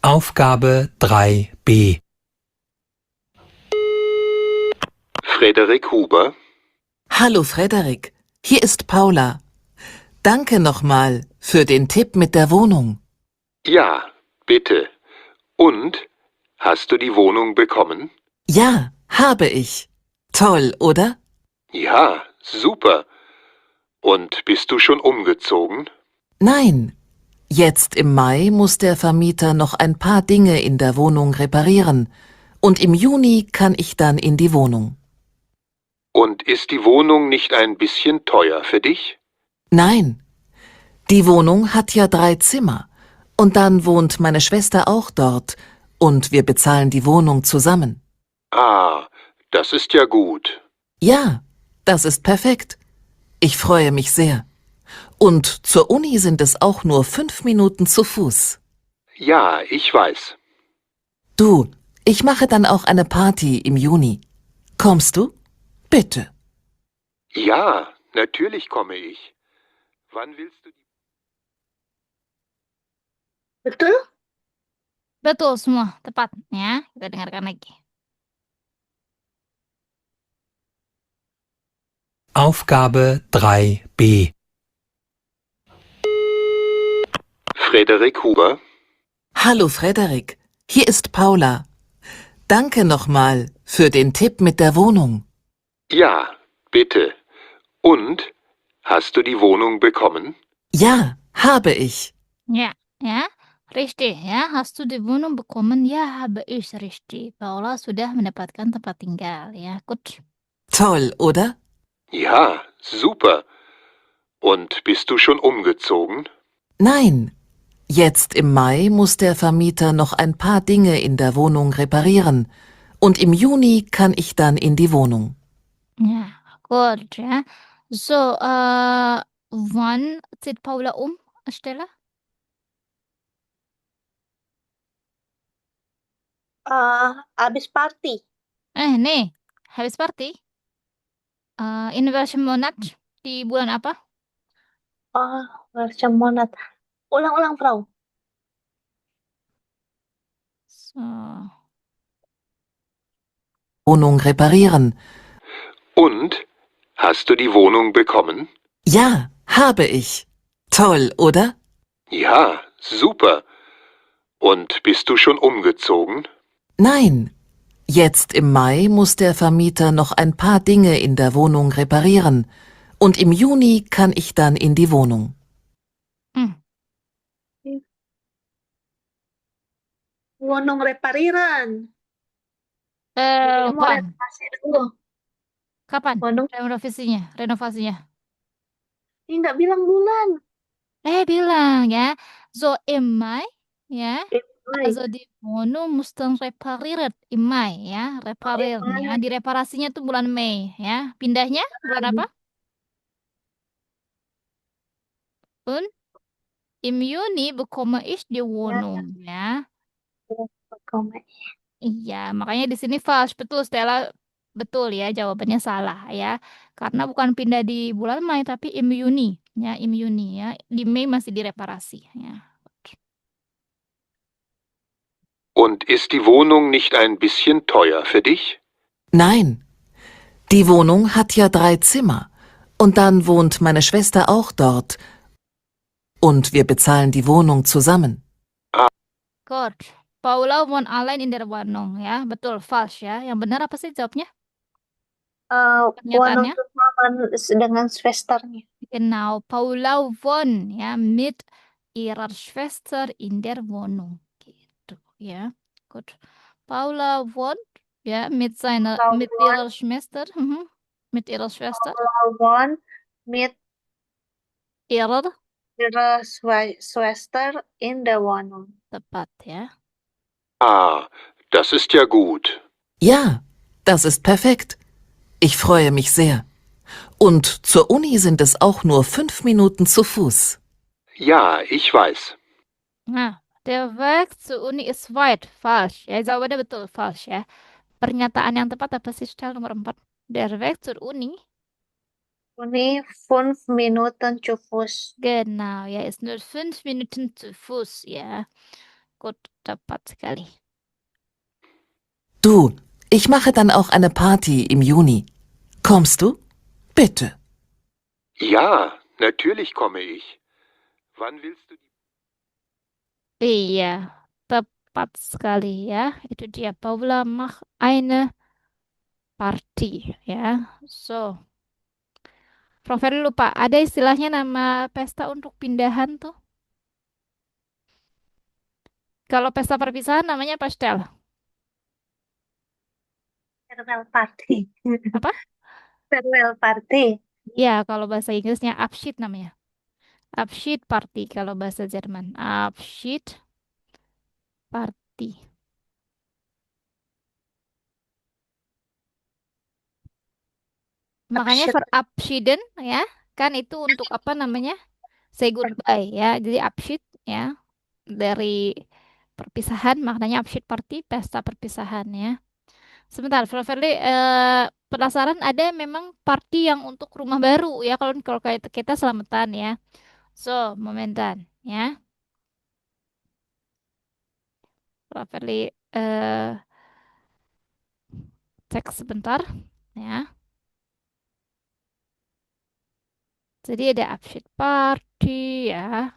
Aufgabe 3b. Frederik Huber. Hallo Frederik, hier ist Paula. Danke nochmal für den Tipp mit der Wohnung. Ja, bitte. Und? Hast du die Wohnung bekommen? Ja, habe ich. Toll, oder? Ja, super. Und bist du schon umgezogen? Nein. Jetzt im Mai muss der Vermieter noch ein paar Dinge in der Wohnung reparieren. Und im Juni kann ich dann in die Wohnung. Und ist die Wohnung nicht ein bisschen teuer für dich? Nein. Die Wohnung hat ja 3 Zimmer. Und dann wohnt meine Schwester auch dort. Und wir bezahlen die Wohnung zusammen. Ah, das ist ja gut. Ja, das ist perfekt. Ich freue mich sehr. Und zur Uni sind es auch nur 5 Minuten zu Fuß. Ja, ich weiß. Du, ich mache dann auch eine Party im Juni. Kommst du? Bitte. Ja, natürlich komme ich. Wann willst du die... Betul? Betul semua, tepat ya. Kita dengarkan lagi. Aufgabe 3b. Frederik Huber. Hallo Frederik, hier ist Paula. Danke nochmal für den Tipp mit der Wohnung. Ja, bitte. Und? Hast du die Wohnung bekommen? Ja, habe ich. Ya, ya. Richtig ya. Hast du die Wohnung bekommen? Ja, habe ich. Richtig. Paula sudah mendapatkan tempat tinggal ya. Gut. Toll, oder? Ja, super. Und bist du schon umgezogen? Nein. Jetzt im Mai muss der Vermieter noch ein paar Dinge in der Wohnung reparieren. Und im Juni kann ich dann in die Wohnung. Ja, gut ya. So, wann zieht Paula um, Stella? Abis party. Nih, habis party. In welchem Monat? Di bulan apa? Welcome Monat. Ulang-ulang, Frau. So. Wohnung reparieren. Und? Hast du die Wohnung bekommen? Ja, habe ich. Toll, oder? Ja, super. Und bist du schon umgezogen? Nein. Jetzt im Mai muss der Vermieter noch ein paar Dinge in der Wohnung reparieren. Und im Juni kann ich dann in die Wohnung. Wohnung repariran. Jadi mau Kapan? renovasi dulu. Kapan? Wohnung Renovasinya. ini nggak bilang bulan. Bilang ya. So im Mai ya. Mai. Also die Wohnung mussten repariert im Mai ya. Reparieren ya. Direparasinya tuh bulan Mei ya. Pindahnya bulan apa? Und im Juni bekomme ich die Wohnung ya. Komen. Iya, makanya di sini false. Betul, Stella. Betul ya, jawabannya salah ya. Karena bukan pindah di bulan Mei, tapi im Juni. Ya, im Juni ya. Di Mei masih direparasi ya. Und ist die Wohnung nicht ein bisschen teuer für dich? Nein. Die Wohnung hat ja 3 Zimmer. Und dann wohnt meine Schwester auch dort. Und wir bezahlen die Wohnung zusammen. Gut. Paula wohnt allein in der Wohnung ya. Betul, false ya. Yang benar apa sih jawabnya? Wohnung Pernyataannya? zusammen dengan Schwesternya. Genau, Paula wohnt ya mit ihrer Schwester in der Wohnung. Gitu ya. Gut. Paula wohnt ya mit ihrer Schwester, mit ihrer Schwester, Wohnt mit ihrer, ihrer Schwester in der Wohnung. tepat ya. Ah, das ist ja gut. Ja, das ist perfekt. Ich freue mich sehr. Und zur Uni sind es auch nur 5 Minuten zu Fuß. Ja, ich weiß. Nah, Der Weg zur Uni ist weit. Falsch. Ya, jawabannya betul. Falsch ya. Pernyataan yang tepat apa sih, Stel, nomor 4? Der Weg zur Uni. Uni 5 Minuten zu Fuß. Genau, ya, ist nur 5 Minuten zu Fuß, ya. Gut, tepat sekali. Du, ich mache dann auch eine Party im Juni. Kommst du? Bitte. Ja, natürlich komme ich. Wann willst du die... Iya, tepat sekali ya. Itu dia. Paula macht eine Party, ya. So, Prof. Ferry lupa. Ada istilahnya nama pesta untuk pindahan tuh. Kalau pesta perpisahan namanya apa, Stel? Farewell party. Apa? Farewell party. Ya, kalau bahasa Inggrisnya Abschied namanya. Abschied Party kalau bahasa Jerman. Abschied Party. Makanya Abschied. verabschieden ya, kan itu untuk apa namanya? Say goodbye ya. Jadi Abschied ya dari perpisahan, maknanya Abschied Party, pesta perpisahan ya. Sebentar, Prof. Ferli, penasaran ada memang party yang untuk rumah baru ya, kalau kalau kayak kita selamatan ya. So, momentan ya. Prof. Ferli cek sebentar ya. Jadi ada Abschied Party ya.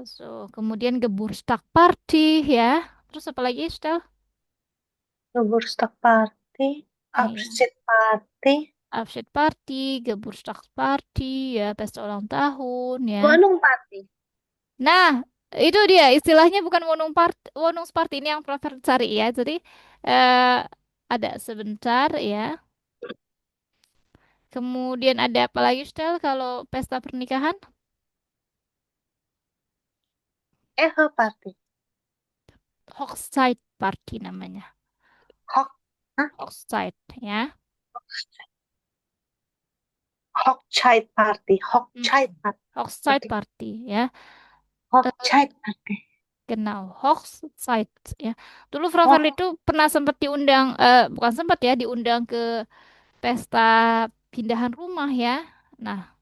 So, kemudian Geburtstag Party ya. Terus apa lagi, Stel? Geburtstag party. Iya. Abschied party. Abschied Party, Geburtstag Party ya, pesta ulang tahun ya. Wohnung party. Nah, itu dia istilahnya bukan Wohnungsparty ini yang Prof cari ya. Jadi ada sebentar ya. Kemudian ada apa lagi, Stel, kalau pesta pernikahan? Ehe party. Hochzeit Party namanya. Hoch. Hah? Hochzeit ya. Hochzeit party. Hochzeit party. Hochzeit Party ya. Hochzeit party. Genau, Hochzeit ya. Dulu Prof Oh, Ferli itu pernah sempat diundang, bukan sempat ya, diundang ke pesta pindahan rumah ya. Nah,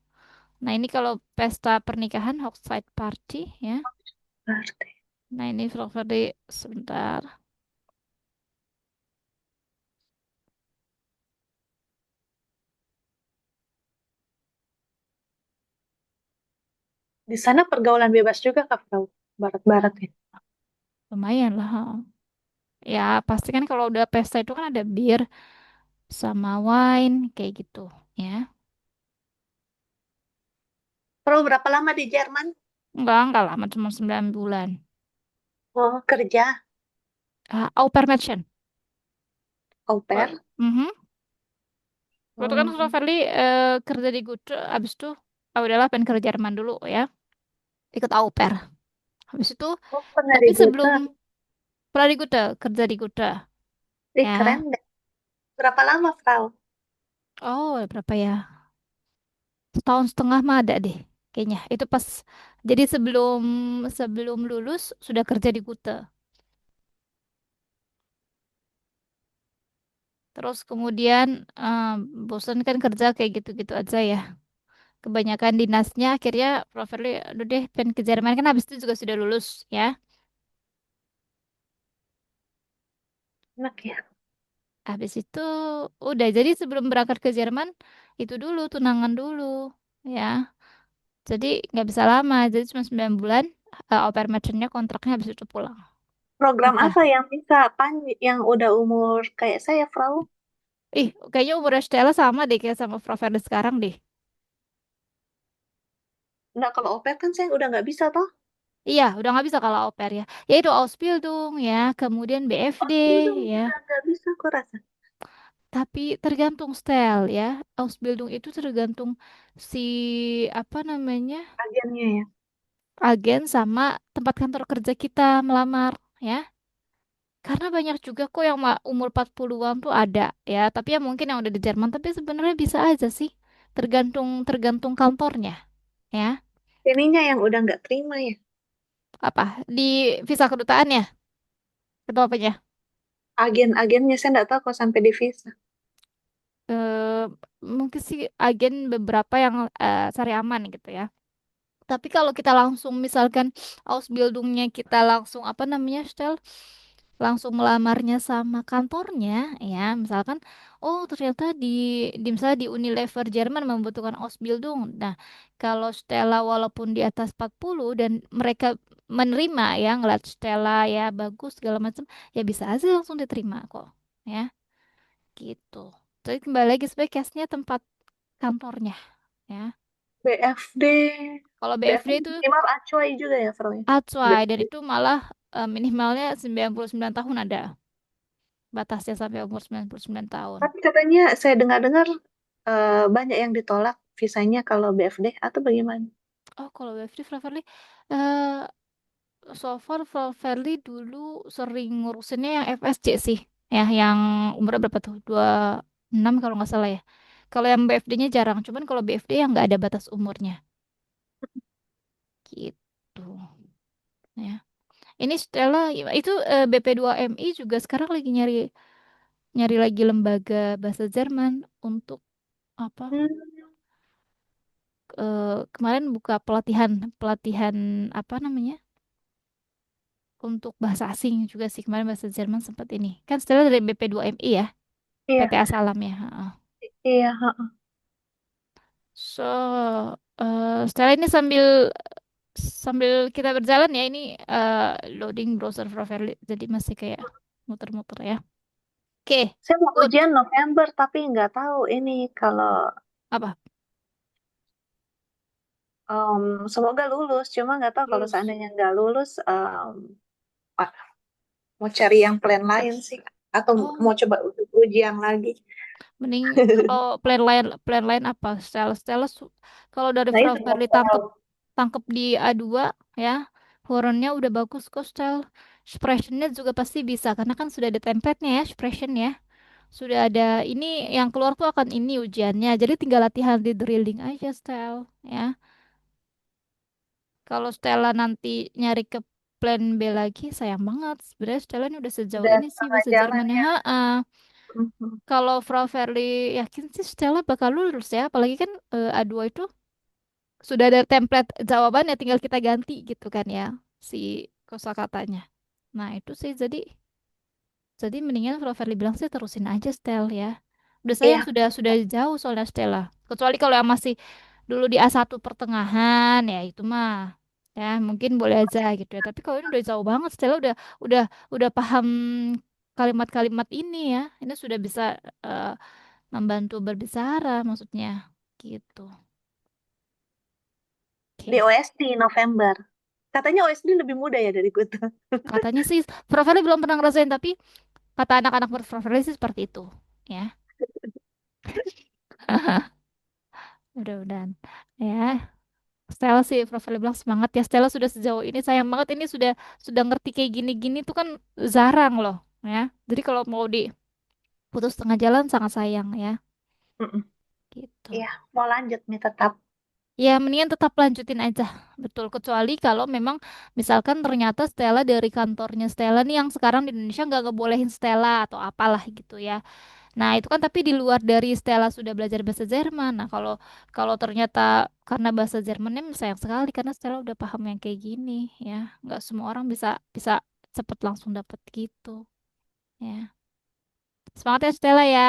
ini kalau pesta pernikahan Hochzeit Party ya. party. Nah, ini Prof Ferli sebentar. Di sana pergaulan bebas juga Kak Frau. Barat-barat ya. Lumayan lah. Ya, pasti kan kalau udah pesta itu kan ada bir sama wine kayak gitu ya. Frau berapa lama di Jerman? Enggak lama, cuma 9 bulan. Oh, kerja. Au pair Mädchen. Au pair. Mhm. Waktu kan Prof Oh, Ferli kerja di Gute, abis itu udahlah pengen kerja Jerman dulu ya, ikut au pair. Habis itu, oh, pernah tapi di Gute. sebelum pernah di Gute, kerja di Gute Ih, ya. keren deh. Berapa lama, Frau? Oh, berapa ya? Setahun setengah mah ada deh, kayaknya. Itu pas, jadi sebelum sebelum lulus sudah kerja di Gute. Terus kemudian bosan kan kerja kayak gitu-gitu aja ya. Kebanyakan dinasnya akhirnya Prof. Ferli, aduh deh, pengen ke Jerman kan habis itu juga sudah lulus ya. Enak ya. Habis itu udah jadi sebelum berangkat ke Jerman itu dulu tunangan dulu ya. Jadi nggak bisa lama, jadi cuma 9 bulan. Au pair merchantnya kontraknya habis itu pulang. Program Udah. apa yang bisa yang udah umur kayak saya, Frau? Ih, kayaknya umur Stella sama deh kayak sama Prof. Erde sekarang deh. Nah, kalau au pair kan saya udah nggak bisa toh. Iya, udah nggak bisa kalau au pair ya. Ya itu Ausbildung ya, kemudian BFD Ausbildung ya. udah nggak bisa, aku rasa. Tapi tergantung style ya. Ausbildung itu tergantung si apa namanya, Agennya ya. agen sama tempat kantor kerja kita melamar ya. Karena banyak juga kok yang umur 40-an tuh ada ya, tapi ya mungkin yang udah di Jerman, tapi sebenarnya bisa aja sih. Tergantung tergantung kantornya ya. Ininya yang udah nggak terima ya. apa? Di visa kedutaan ya? Atau apanya? Agen-agennya saya nggak tahu kalau sampai di visa. Eh, Mungkin sih agen beberapa yang cari aman gitu ya. Tapi kalau kita langsung misalkan Ausbildungnya kita langsung apa namanya, Stel? Langsung melamarnya sama kantornya ya, misalkan oh ternyata di misalnya di Unilever Jerman membutuhkan Ausbildung. Nah, kalau Stella walaupun di atas 40 dan mereka menerima ya ngeliat Stella ya bagus segala macam, ya bisa aja langsung diterima kok ya gitu. Jadi kembali lagi sebagai case-nya tempat kantornya ya. BFD. Kalau BFD BFD itu minimal acuai juga ya, Fro, ya? acuai dan BFD. itu malah minimalnya 99 tahun ada batasnya sampai umur 99 tahun. Tapi katanya saya dengar-dengar banyak yang ditolak visanya kalau BFD atau bagaimana? Oh, kalau WFD Flaverly, eh so far Flaverly dulu sering ngurusinnya yang FSC sih, ya yang umurnya berapa tuh? 26 kalau nggak salah ya. Kalau yang BFD-nya jarang, cuman kalau BFD yang nggak ada batas umurnya, gitu. Ya. Ini Stella itu BP2MI juga sekarang lagi nyari nyari lagi lembaga bahasa Jerman untuk apa? Hmm, Kemarin buka pelatihan pelatihan apa namanya? Untuk bahasa asing juga sih kemarin bahasa Jerman sempat ini. Kan Stella dari BP2MI ya, iya, PTA Salam ya. Heeh. iya, heeh. So, Stella ini sambil sambil kita berjalan ya ini loading browser profile jadi masih kayak muter-muter ya. Oke, Saya mau good. ujian November tapi nggak tahu ini kalau Apa? semoga lulus. Cuma nggak tahu kalau Lulus. seandainya nggak lulus, ah, mau cari yang plan lain sih. Atau Oh, mau coba uji yang lagi. mending kalau plan lain apa? Stella Stella kalau dari Nah itu profile Excel. ditangkep tangkep di A2 ya. Horornya udah bagus kok style. Expressionnya juga pasti bisa karena kan sudah ada template-nya ya, expression ya. Sudah ada ini yang keluar tuh akan ini ujiannya. Jadi tinggal latihan di drilling aja style ya. Kalau Stella nanti nyari ke plan B lagi sayang banget. Sebenarnya Stella ini udah sejauh Udah ini sih setengah bahasa jalan Jermannya. ya. Ha. Mhm. Kalau Frau Verly yakin sih Stella bakal lulus ya. Apalagi kan A2 itu sudah ada template jawabannya tinggal kita ganti gitu kan ya si kosakatanya. Nah, itu sih jadi mendingan kalau Verly bilang sih terusin aja Stel ya. Udah sayang Iya, sudah jauh soalnya Stella. Kecuali kalau yang masih dulu di A1 pertengahan ya itu mah ya mungkin boleh aja gitu ya. Tapi kalau ini udah jauh banget Stella udah udah paham kalimat-kalimat ini ya. Ini sudah bisa eh, membantu berbicara maksudnya gitu. di Oke. OSD November. Katanya OSD lebih mudah ya dari Kuta. Katanya sih Profile belum pernah ngerasain tapi kata anak-anak berprofil sih seperti itu ya. Mudah-mudahan ya. Stella sih Profile bilang semangat ya Stella sudah sejauh ini sayang banget ini sudah ngerti kayak gini-gini tuh kan jarang loh ya. Jadi kalau mau diputus tengah jalan sangat sayang ya Mm-mm. gitu. Iya, mau lanjut nih tetap. Ya mendingan tetap lanjutin aja betul kecuali kalau memang misalkan ternyata Stella dari kantornya Stella nih yang sekarang di Indonesia nggak ngebolehin Stella atau apalah gitu ya. Nah, itu kan tapi di luar dari Stella sudah belajar bahasa Jerman. Nah, kalau kalau ternyata karena bahasa Jermannya sayang sekali karena Stella udah paham yang kayak gini ya. Nggak semua orang bisa bisa cepet langsung dapet gitu ya. Semangat ya Stella ya.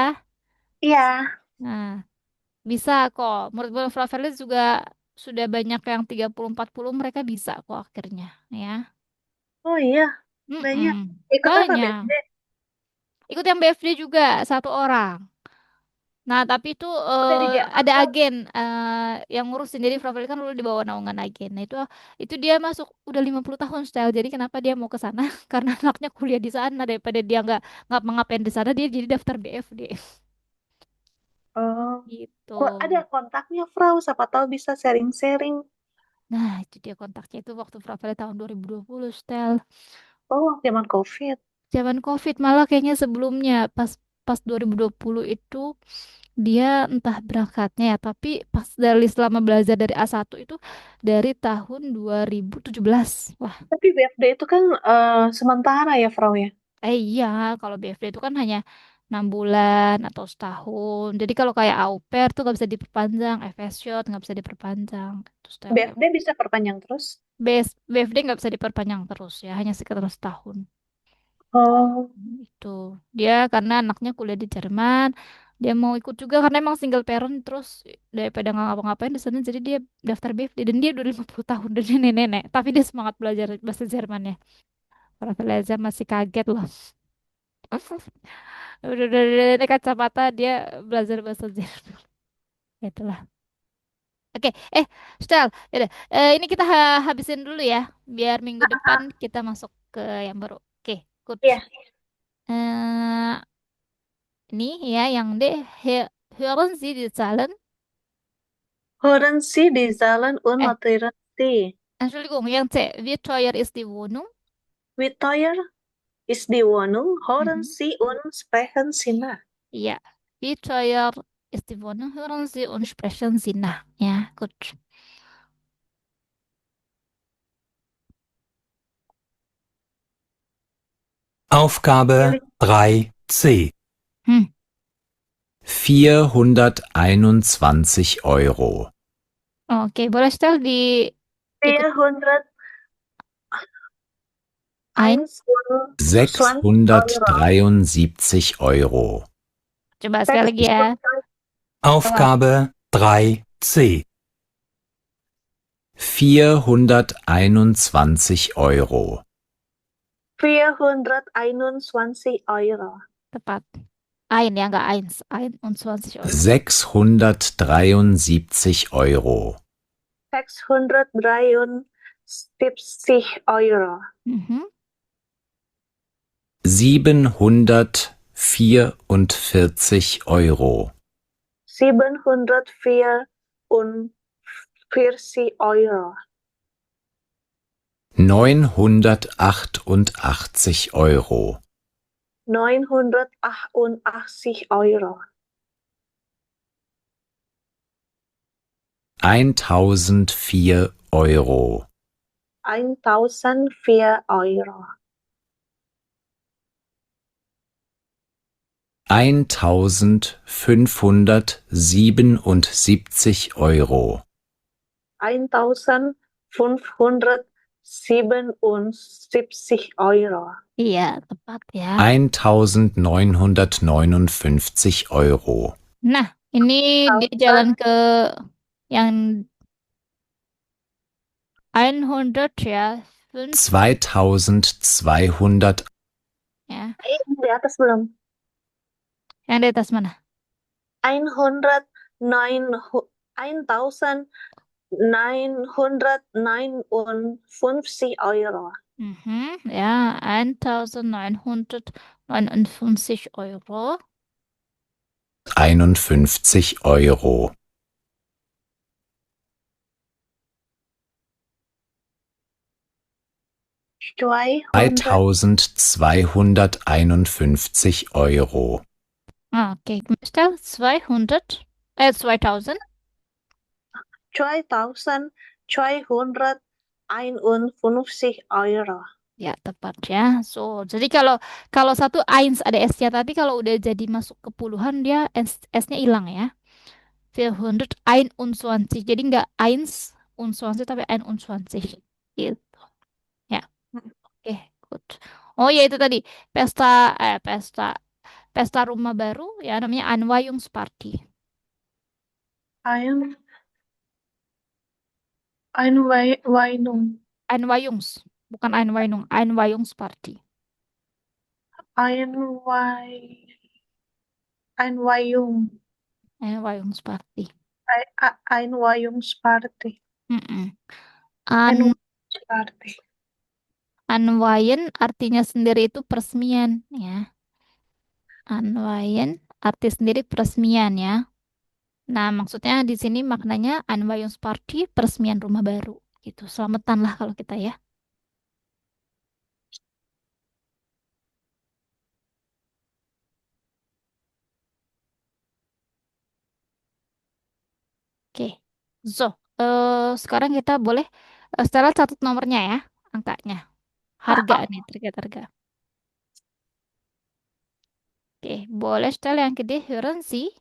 Iya. Nah, bisa kok. Menurut Fravelis juga sudah banyak yang 30 40 mereka bisa kok akhirnya ya. Oh iya, banyak. Mm-mm. Ikut apa Banyak. BSD? Ikut yang BFD juga satu orang. Nah, tapi itu Udah di Jerman ada kok. agen yang ngurusin. Jadi profil kan dulu di bawah naungan agen. Nah, itu dia masuk udah 50 tahun style. Jadi kenapa dia mau ke sana? Karena anaknya kuliah di sana daripada dia nggak mengapain di sana, dia jadi daftar BFD Oh, gitu. kok ada kontaknya, Frau? Siapa tahu bisa sharing-sharing. Nah, itu dia kontaknya itu waktu profil tahun 2020 style. Oh, zaman COVID. Zaman COVID malah kayaknya sebelumnya pas pas 2020 itu dia entah berangkatnya ya, tapi pas dari selama belajar dari A1 itu dari tahun 2017. Wah, Tapi BFD itu kan sementara ya, Frau ya? iya, kalau BFD itu kan hanya 6 bulan atau setahun. Jadi kalau kayak au pair tuh nggak bisa diperpanjang, FS nggak bisa diperpanjang. Terus BFD bisa perpanjang terus? BFD nggak bisa diperpanjang terus ya, hanya sekitar setahun. Oh, Itu dia karena anaknya kuliah di Jerman, dia mau ikut juga karena emang single parent terus daripada nggak ngapa-ngapain di sana, jadi dia daftar BFD dan dia udah 50 tahun dan dia nenek-nenek, tapi dia semangat belajar bahasa Jermannya. Para belajar masih kaget loh. Udah nenek kacamata dia belajar bahasa Jerman. Itulah. Oke, Stel, yaudah. Ini kita habisin dulu ya, biar minggu depan kita masuk ke yang baru. Oke, good. iya. Eh, ini ya yang D, hören Sie die Zahlen? Hören Sie die Zahlen und Eh, notieren Sie. Entschuldigung, yang C, wie teuer ist die Wohnung? Wie teuer ist die Wohnung? Hören Mhm. Sie und sprechen Sie nach. Ja, wie teuer ist die Wohnung? Hören Sie und sprechen Sie nach. Ja, gut. Aufgabe 3c. Hm. 421 Euro. Oke, boleh Stel di ikut 401 ein? 673 Euro. Coba sekali lagi ya. Aufgabe 3c. 421 Euro. 421 Euro. Tepat. Ein ya, nggak eins. 21 Euro. 673 Euro. 673 Euro. Mhm. 744 Euro. 744 Euro. 988 Euro. 988 Euro. 1004 Euro. 1004 Euro. 1577 Euro. 1577 Euro. Iya, tepat ya. 1959 Euro. Nah, ini dia jalan ke yang 100 ya. 2200 Ya. Di atas belum? Yang di atas mana? 1959 Euro. Ja, 1959 Euro. 51 Euro. 2251 Euro. Okay, Stel 200, 2000. 2251 Euro. Ya, tepat ya. So, jadi kalau satu eins ada S-nya, tapi kalau udah jadi masuk ke puluhan dia S-nya hilang ya. 421. Jadi nggak eins und 20 tapi 21. Gitu. Ya. Oke, good. Oh ya itu tadi pesta rumah baru ya namanya Anwayungsparty. Einweihung. Anwayungs, bukan Einweihung, Anwayungsparty. Einweihung. Anwayungsparty. Einweihungsparty. Mm-mm. Einweihungsparty. Anwayen artinya sendiri itu peresmian ya. Anwayen arti sendiri peresmian ya. Nah, maksudnya di sini maknanya Anwayungsparty peresmian rumah baru gitu. Selamatan lah kalau kita ya. So, sekarang kita boleh Stella catat nomornya ya, angkanya. Harga nih, target harga. Oke, boleh Stella yang gede, hören Sie?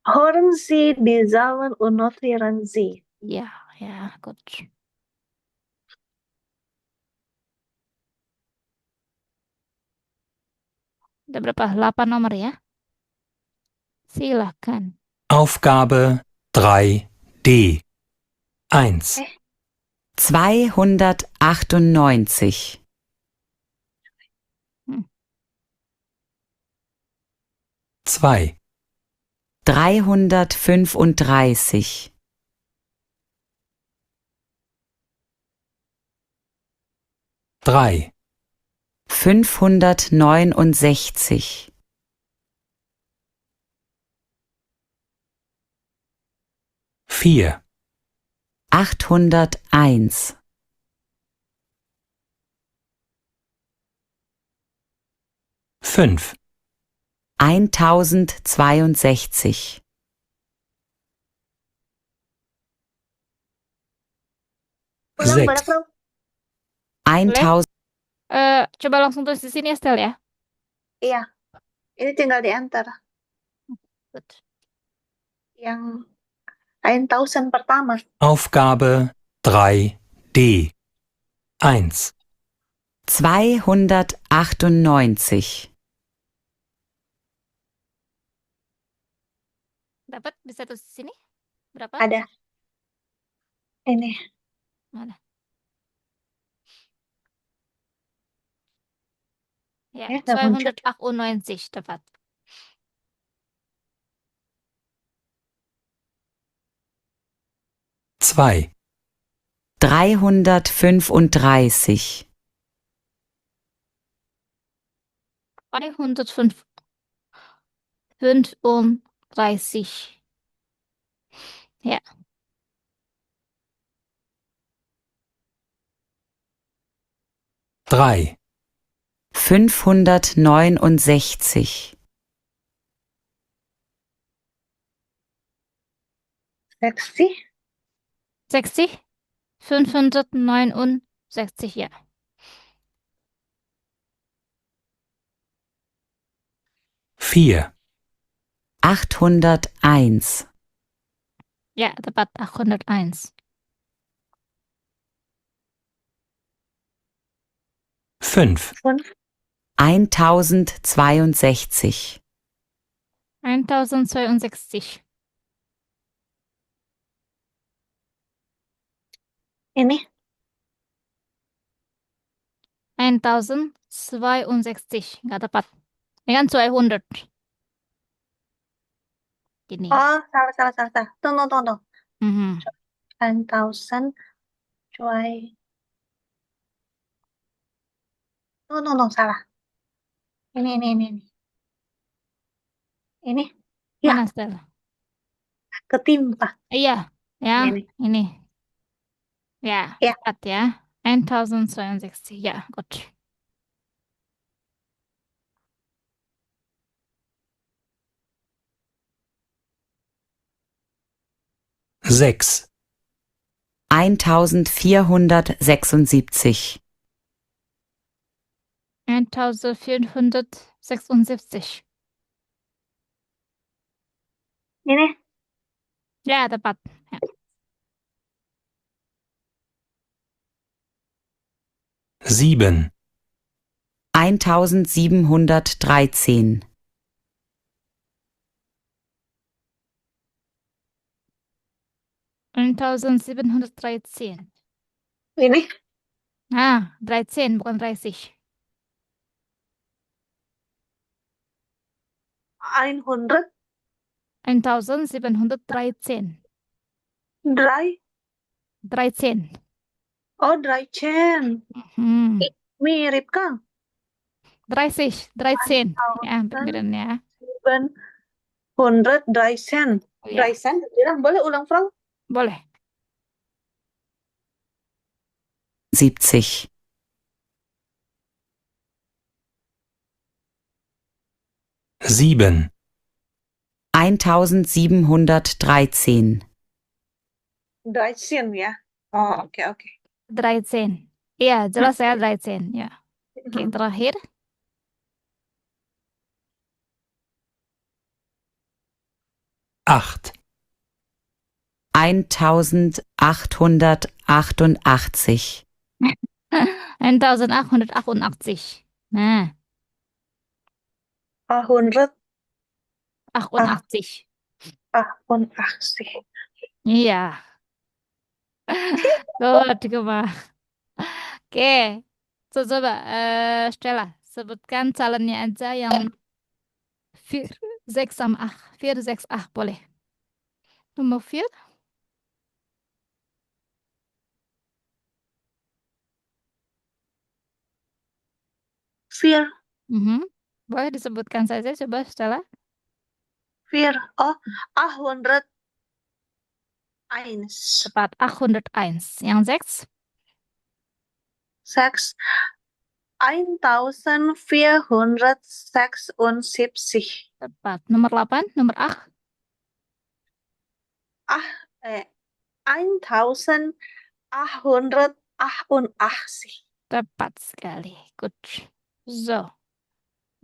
Hören Sie die Zahlen und notieren Sie. Ya, ya, gut. Ada berapa? 8 nomor ya? Silakan. Aufgabe 3D. 1, 298. Hmm. 2, 335. 3, 569. 4, 801. 5, 1062. Ulang boleh, 6, Frau? 1000. Coba langsung tulis di sini ya, Stel ya. Iya. Ini tinggal di enter. Good. Yang 1000 pertama. Aufgabe 3D. 1, 298. Dapat? Bisa tulis di sini? Berapa? Ada. Ini. Mana? Ya, Ya, nggak muncul. 298 dapat. 2, 335. 335. Ja. 3, 569. 60. 60? 569, ja. 4, 801. Ja, dapat 801. 5, 5. 1062. 1062. Ini. 1062. Nggak tepat. Ini kan 200. Gini. Oh, salah. Tunggu. Mhm. 10,000. Tunggu, salah. Ini. Ini. Ya, Mana, Stel? ketimpa. Iya, ya, Ini. ini. Ya, Ya. tepat ya. 1062. Ya, gut. sechs, 1476. 1476. Ini. Ya, tepat. Ya. 7, 1713. 1713. Ini. Ah, 13, bukan 30. 100. 1713. Dry. 13. Oh, dry chain. Hmm. Mirip, Kang. 30. 13. Ya, pinggirannya. 700 dry sand. Ya, Dry sand, bilang boleh ulang, Frau? boleh. 70. 7, 1713. 13 ya. Oh, oke. 13. Iya, jelas ya 13. Ya. Oke, terakhir. 8, 1888. 1888. Nah, 100 88. 88. Iya. Good, Gemma. Oke. So, coba Stella, sebutkan calonnya aja yang 4, 6 sama 8. 4, 6, 8 boleh. Nomor 4. Fear. Boleh disebutkan saja coba Stella. Fear. Oh, 101. Tepat, 101. Yang 6? 6. 1476. Tepat. Nomor 8, nomor 8. 1888. Tepat sekali. Good. So,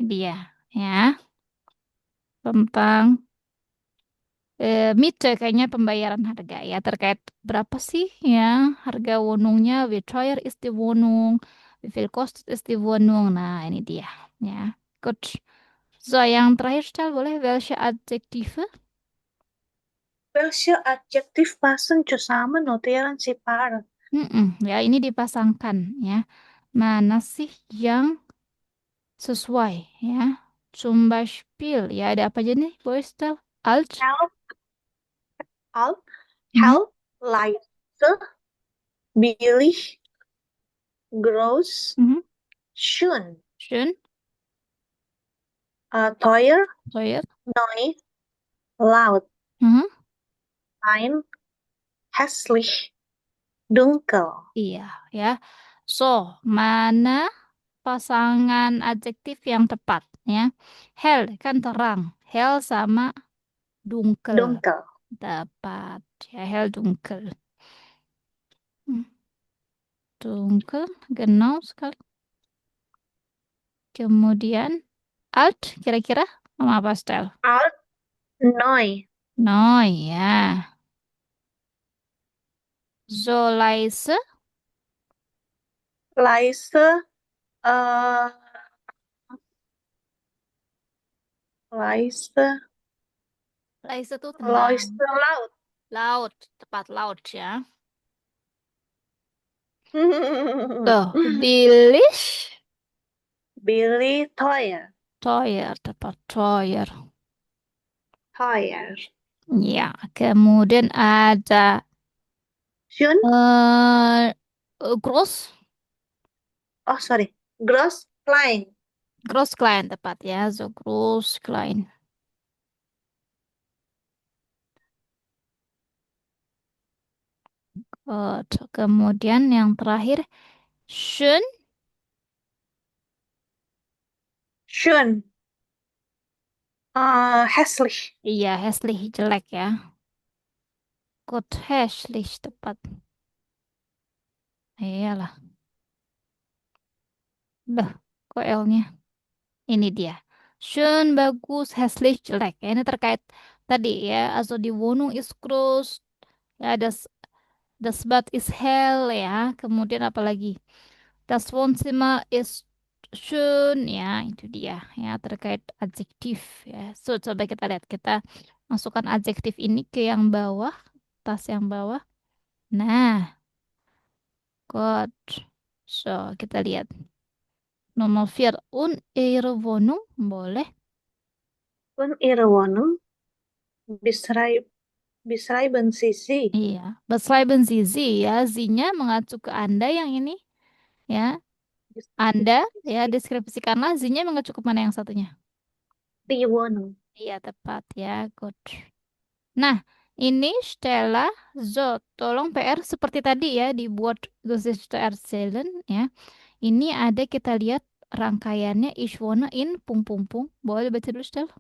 dia ya tentang Miete kayaknya pembayaran harga ya terkait berapa sih ya harga Wohnungnya, wie teuer ist die Wohnung, wie viel kostet ist die Wohnung. Nah, ini dia ya. Good. So, yang terakhir Stel boleh welche Adjektive? Welche Adjektiv passen zusammen notieren Sie paar. Ya, ini dipasangkan ya. Mana sih yang sesuai ya? Zum Beispiel ya ada apa aja nih, boleh Stel? Alt. Hell, leise, billig, groß, schön, teuer, neu, laut, klein, hässlich, dunkel. Iya, ya. So, mana pasangan adjektif yang tepat ya? Hell kan terang. Hell sama dunkel. Dunkel. Tepat. Ya, hell dunkel. Dunkel, genau sekali. Kemudian alt kira-kira sama apa Stel? Alt, neu. Neu ya. So, leise. Leise, leise. Leise tuh tenang. Leise, laut. Laut, tepat laut ya. Tuh, billig. Billig, teuer. Teuer, tepat teuer. Teuer. Ya, kemudian ada Schön. gross. Oh, sorry. Gross, klein. Gross klein tepat ya. So, gross klein. Kemudian yang terakhir schön. Schön. Hässlich. Iya, hässlich jelek ya. Gut, hässlich tepat. Iyalah. Loh, kok L-nya? Ini dia. Schön, bagus, hässlich, jelek. Ya, ini terkait tadi ya. Also die Wohnung ist groß. Ya, das Bad ist hell ya. Kemudian apa lagi? Das Wohnzimmer ist schön ya. Itu dia ya terkait adjektif ya. So, coba kita lihat. Kita masukkan adjektif ini ke yang bawah. Tas yang bawah. Nah, good. So, kita lihat. Nomor 4. Und ihre Wohnung. Boleh. Und ihre Wohnung beschreiben Sie sie. Iya. Beschreiben Sie sie ya. Sie-nya mengacu ke Anda yang ini. Ya. Anda ya deskripsikanlah Sie-nya mengacu ke mana yang satunya? Die Wohnung. Iya tepat ya. Good. Nah, ini Stella. So, tolong PR seperti tadi ya dibuat Geschichte erzählen ya. Ini ada kita lihat rangkaiannya Ich wohne in pung pung pung. Boleh baca dulu Stella?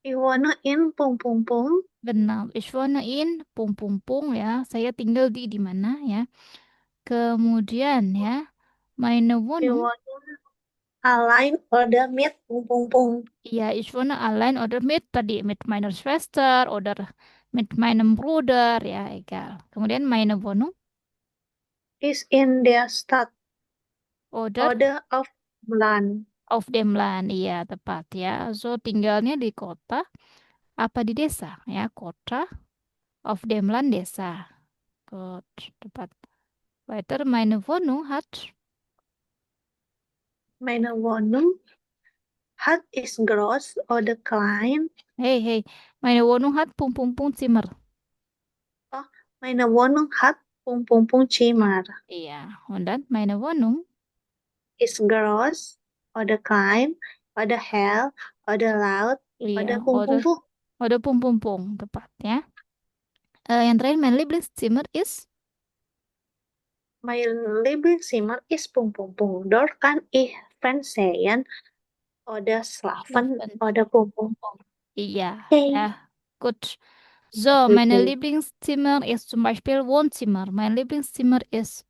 Ich wohne in Pung Pung Pung. Benar. Ich wohne in Pung Pung Pung ya. Saya tinggal di mana ya. Kemudian ya, meine Ich Wohnung. wohne allein oder mit Pung Pung Pung. Ja, ich wohne allein oder mit meiner Schwester oder mit meinem Bruder, ya egal. Kemudian meine Wohnung Ist in der Stadt oder oder auf dem Land. auf dem Land, iya tepat ya. So tinggalnya di kota apa di desa ya, kota, auf dem Land desa. Gut, tepat. Weiter, meine Wohnung hat, Meine Wohnung hat ist groß oder klein. hey, meine Wohnung hat Pung Pung Pung Zimmer. Oh, meine Wohnung hat Pung Pung Pung Zimmer. Iya, und dann meine Wohnung, Ist groß oder klein oder hell oder laut oder iya, Pung Pung Pung. oder Pung Pung Pung, tepat ya. Yang terakhir, mein Lieblingszimmer ist, Mein Lieblingszimmer ist Pung Pung Pung. Dort kann ich Fernsehen oder schlafen schlafen. oder Pung Pung Pung. Iya, Okay. ya, gut. So, meine Lieblingszimmer ist zum Beispiel Wohnzimmer. Mein Lieblingszimmer ist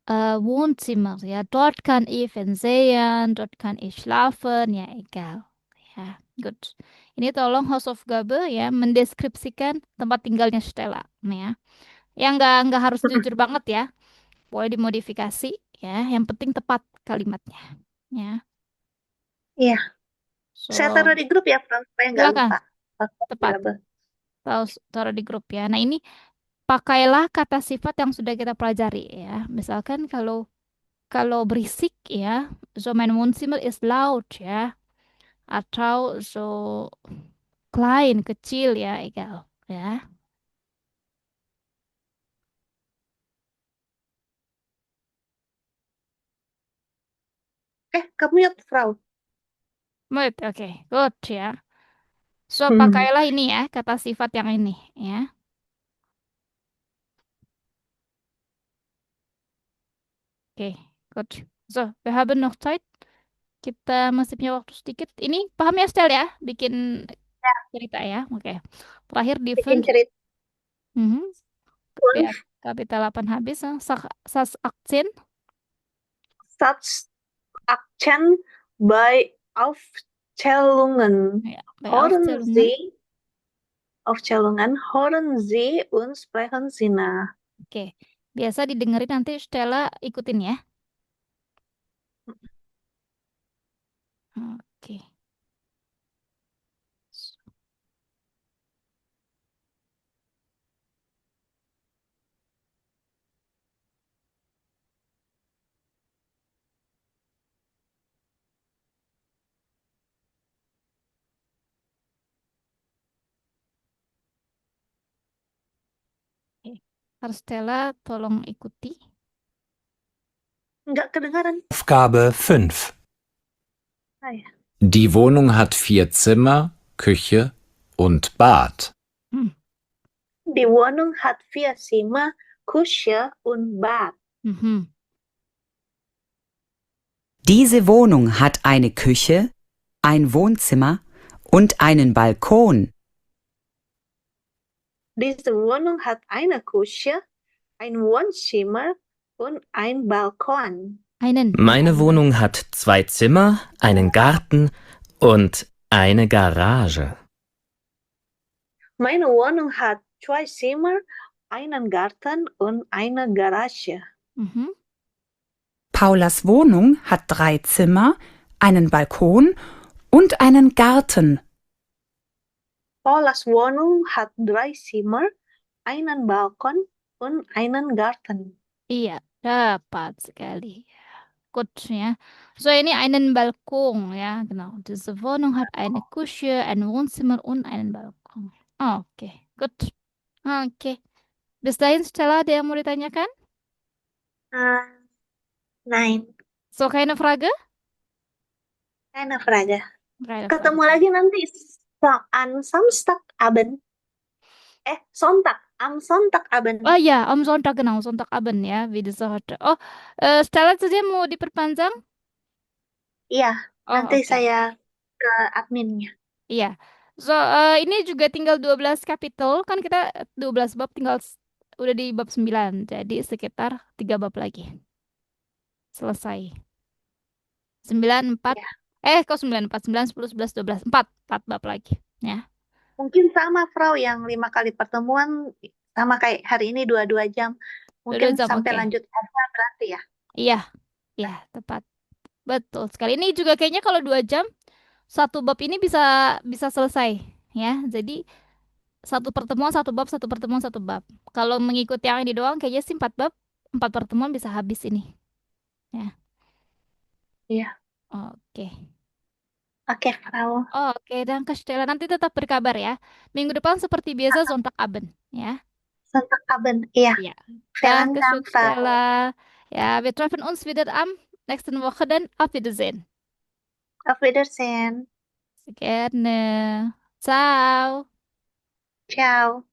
Wohnzimmer. Ja, dort kann ich Fernsehen, dort kann ich schlafen, ya egal. Ya, gut. Ini tolong Hausaufgabe ya mendeskripsikan tempat tinggalnya Stella, ya. Ya nggak harus jujur banget ya. Boleh dimodifikasi ya. Yang penting tepat kalimatnya. Ya. Iya. So, Saya taruh di grup ya, Fran, supaya nggak silakan. lupa. Tepat. Taruh di grup ya. Nah, ini pakailah kata sifat yang sudah kita pelajari ya. Misalkan kalau berisik ya, so mein Wohnzimmer ist laut ya, atau so klein, kecil ya, egal ya. Kamu lihat, Frau. Oke, good ya. So pakailah ini ya, kata sifat yang ini ya. Oke, good. So, wir haben noch Zeit. Kita masih punya waktu sedikit. Ini paham ya, Stel ya? Bikin cerita ya. Oke. Terakhir di Bikin cerita. Ya, kapital 8 habis. Sas Akzent. Satz Akzent bei Aufzählungen. Ya, bei Hören Aufzählungen. Sie Aufzählungen, hören Sie und sprechen Sie nach. Oke. Biasa didengerin, nanti Stella ikutin ya. Oke. Harus Stella tolong ikuti. Nggak kedengaran. Aufgabe 5. Ah, ya. Die Wohnung hat 4 Zimmer, Küche und Bad. Die Wohnung hat 4 Zimmer, Küche und Bad. Diese Wohnung hat eine Küche, ein Wohnzimmer und einen Balkon. Diese Wohnung hat eine Küche, ein Wohnzimmer und ein Balkon. Meine Wohnung hat 2 Zimmer, einen Garten und eine Garage. Meine Wohnung hat 2 Zimmer, einen Garten und eine Garage. Paulas Wohnung hat 3 Zimmer, einen Balkon und einen Garten. Paulas Wohnung hat 3 Zimmer, einen Balkon und einen Garten. Iya, dapat sekali. Gut ya. So, ini einen Balkon ya, genau. Diese Wohnung hat eine Küche, ein Wohnzimmer und einen Balkon. Oke, gut. Oke. Bis dahin Stella, ada yang mau ditanyakan? Nein, So, keine Frage? keine Frage. Keine Ketemu Frage. lagi nanti am Samstagabend. Sonntag, am Sonntagabend. Oh ya, am Sonntag, genau, Sonntagabend ya, wie diese heute. Oh, Stella saja mau diperpanjang? Iya, Oh, nanti oke. saya ke adminnya. Iya. So, ini juga tinggal 12 kapitel. Kan kita 12 bab tinggal udah di bab 9. Jadi sekitar 3 bab lagi. Selesai. 9, 4. Ya. Kok 9, 4, 9, 10, 11, 12. 4 bab lagi. Ya. Mungkin sama, Frau, yang 5 kali pertemuan sama kayak hari ini 2 jam. 2 Mungkin jam, sampai oke. lanjut Eva berarti ya. Iya. Ya, tepat. Betul sekali. Ini juga kayaknya kalau 2 jam, satu bab ini bisa selesai. Ya, jadi satu pertemuan, satu bab, satu pertemuan, satu bab. Kalau mengikuti yang ini doang, kayaknya sih 4 bab, 4 pertemuan bisa habis ini. Ya. Iya. Oke. Oke, Frau. Oke, danke Stella. Nanti tetap berkabar ya. Minggu depan seperti biasa Sonntagabend, ya. Sonntagabend, iya. Ja. Vielen Dankeschön, Dank, Frau. Stella. Ja, wir treffen uns wieder am nächsten Woche, dann auf Wiedersehen. Auf Wiedersehen. Sehr gerne. Ciao. Ciao.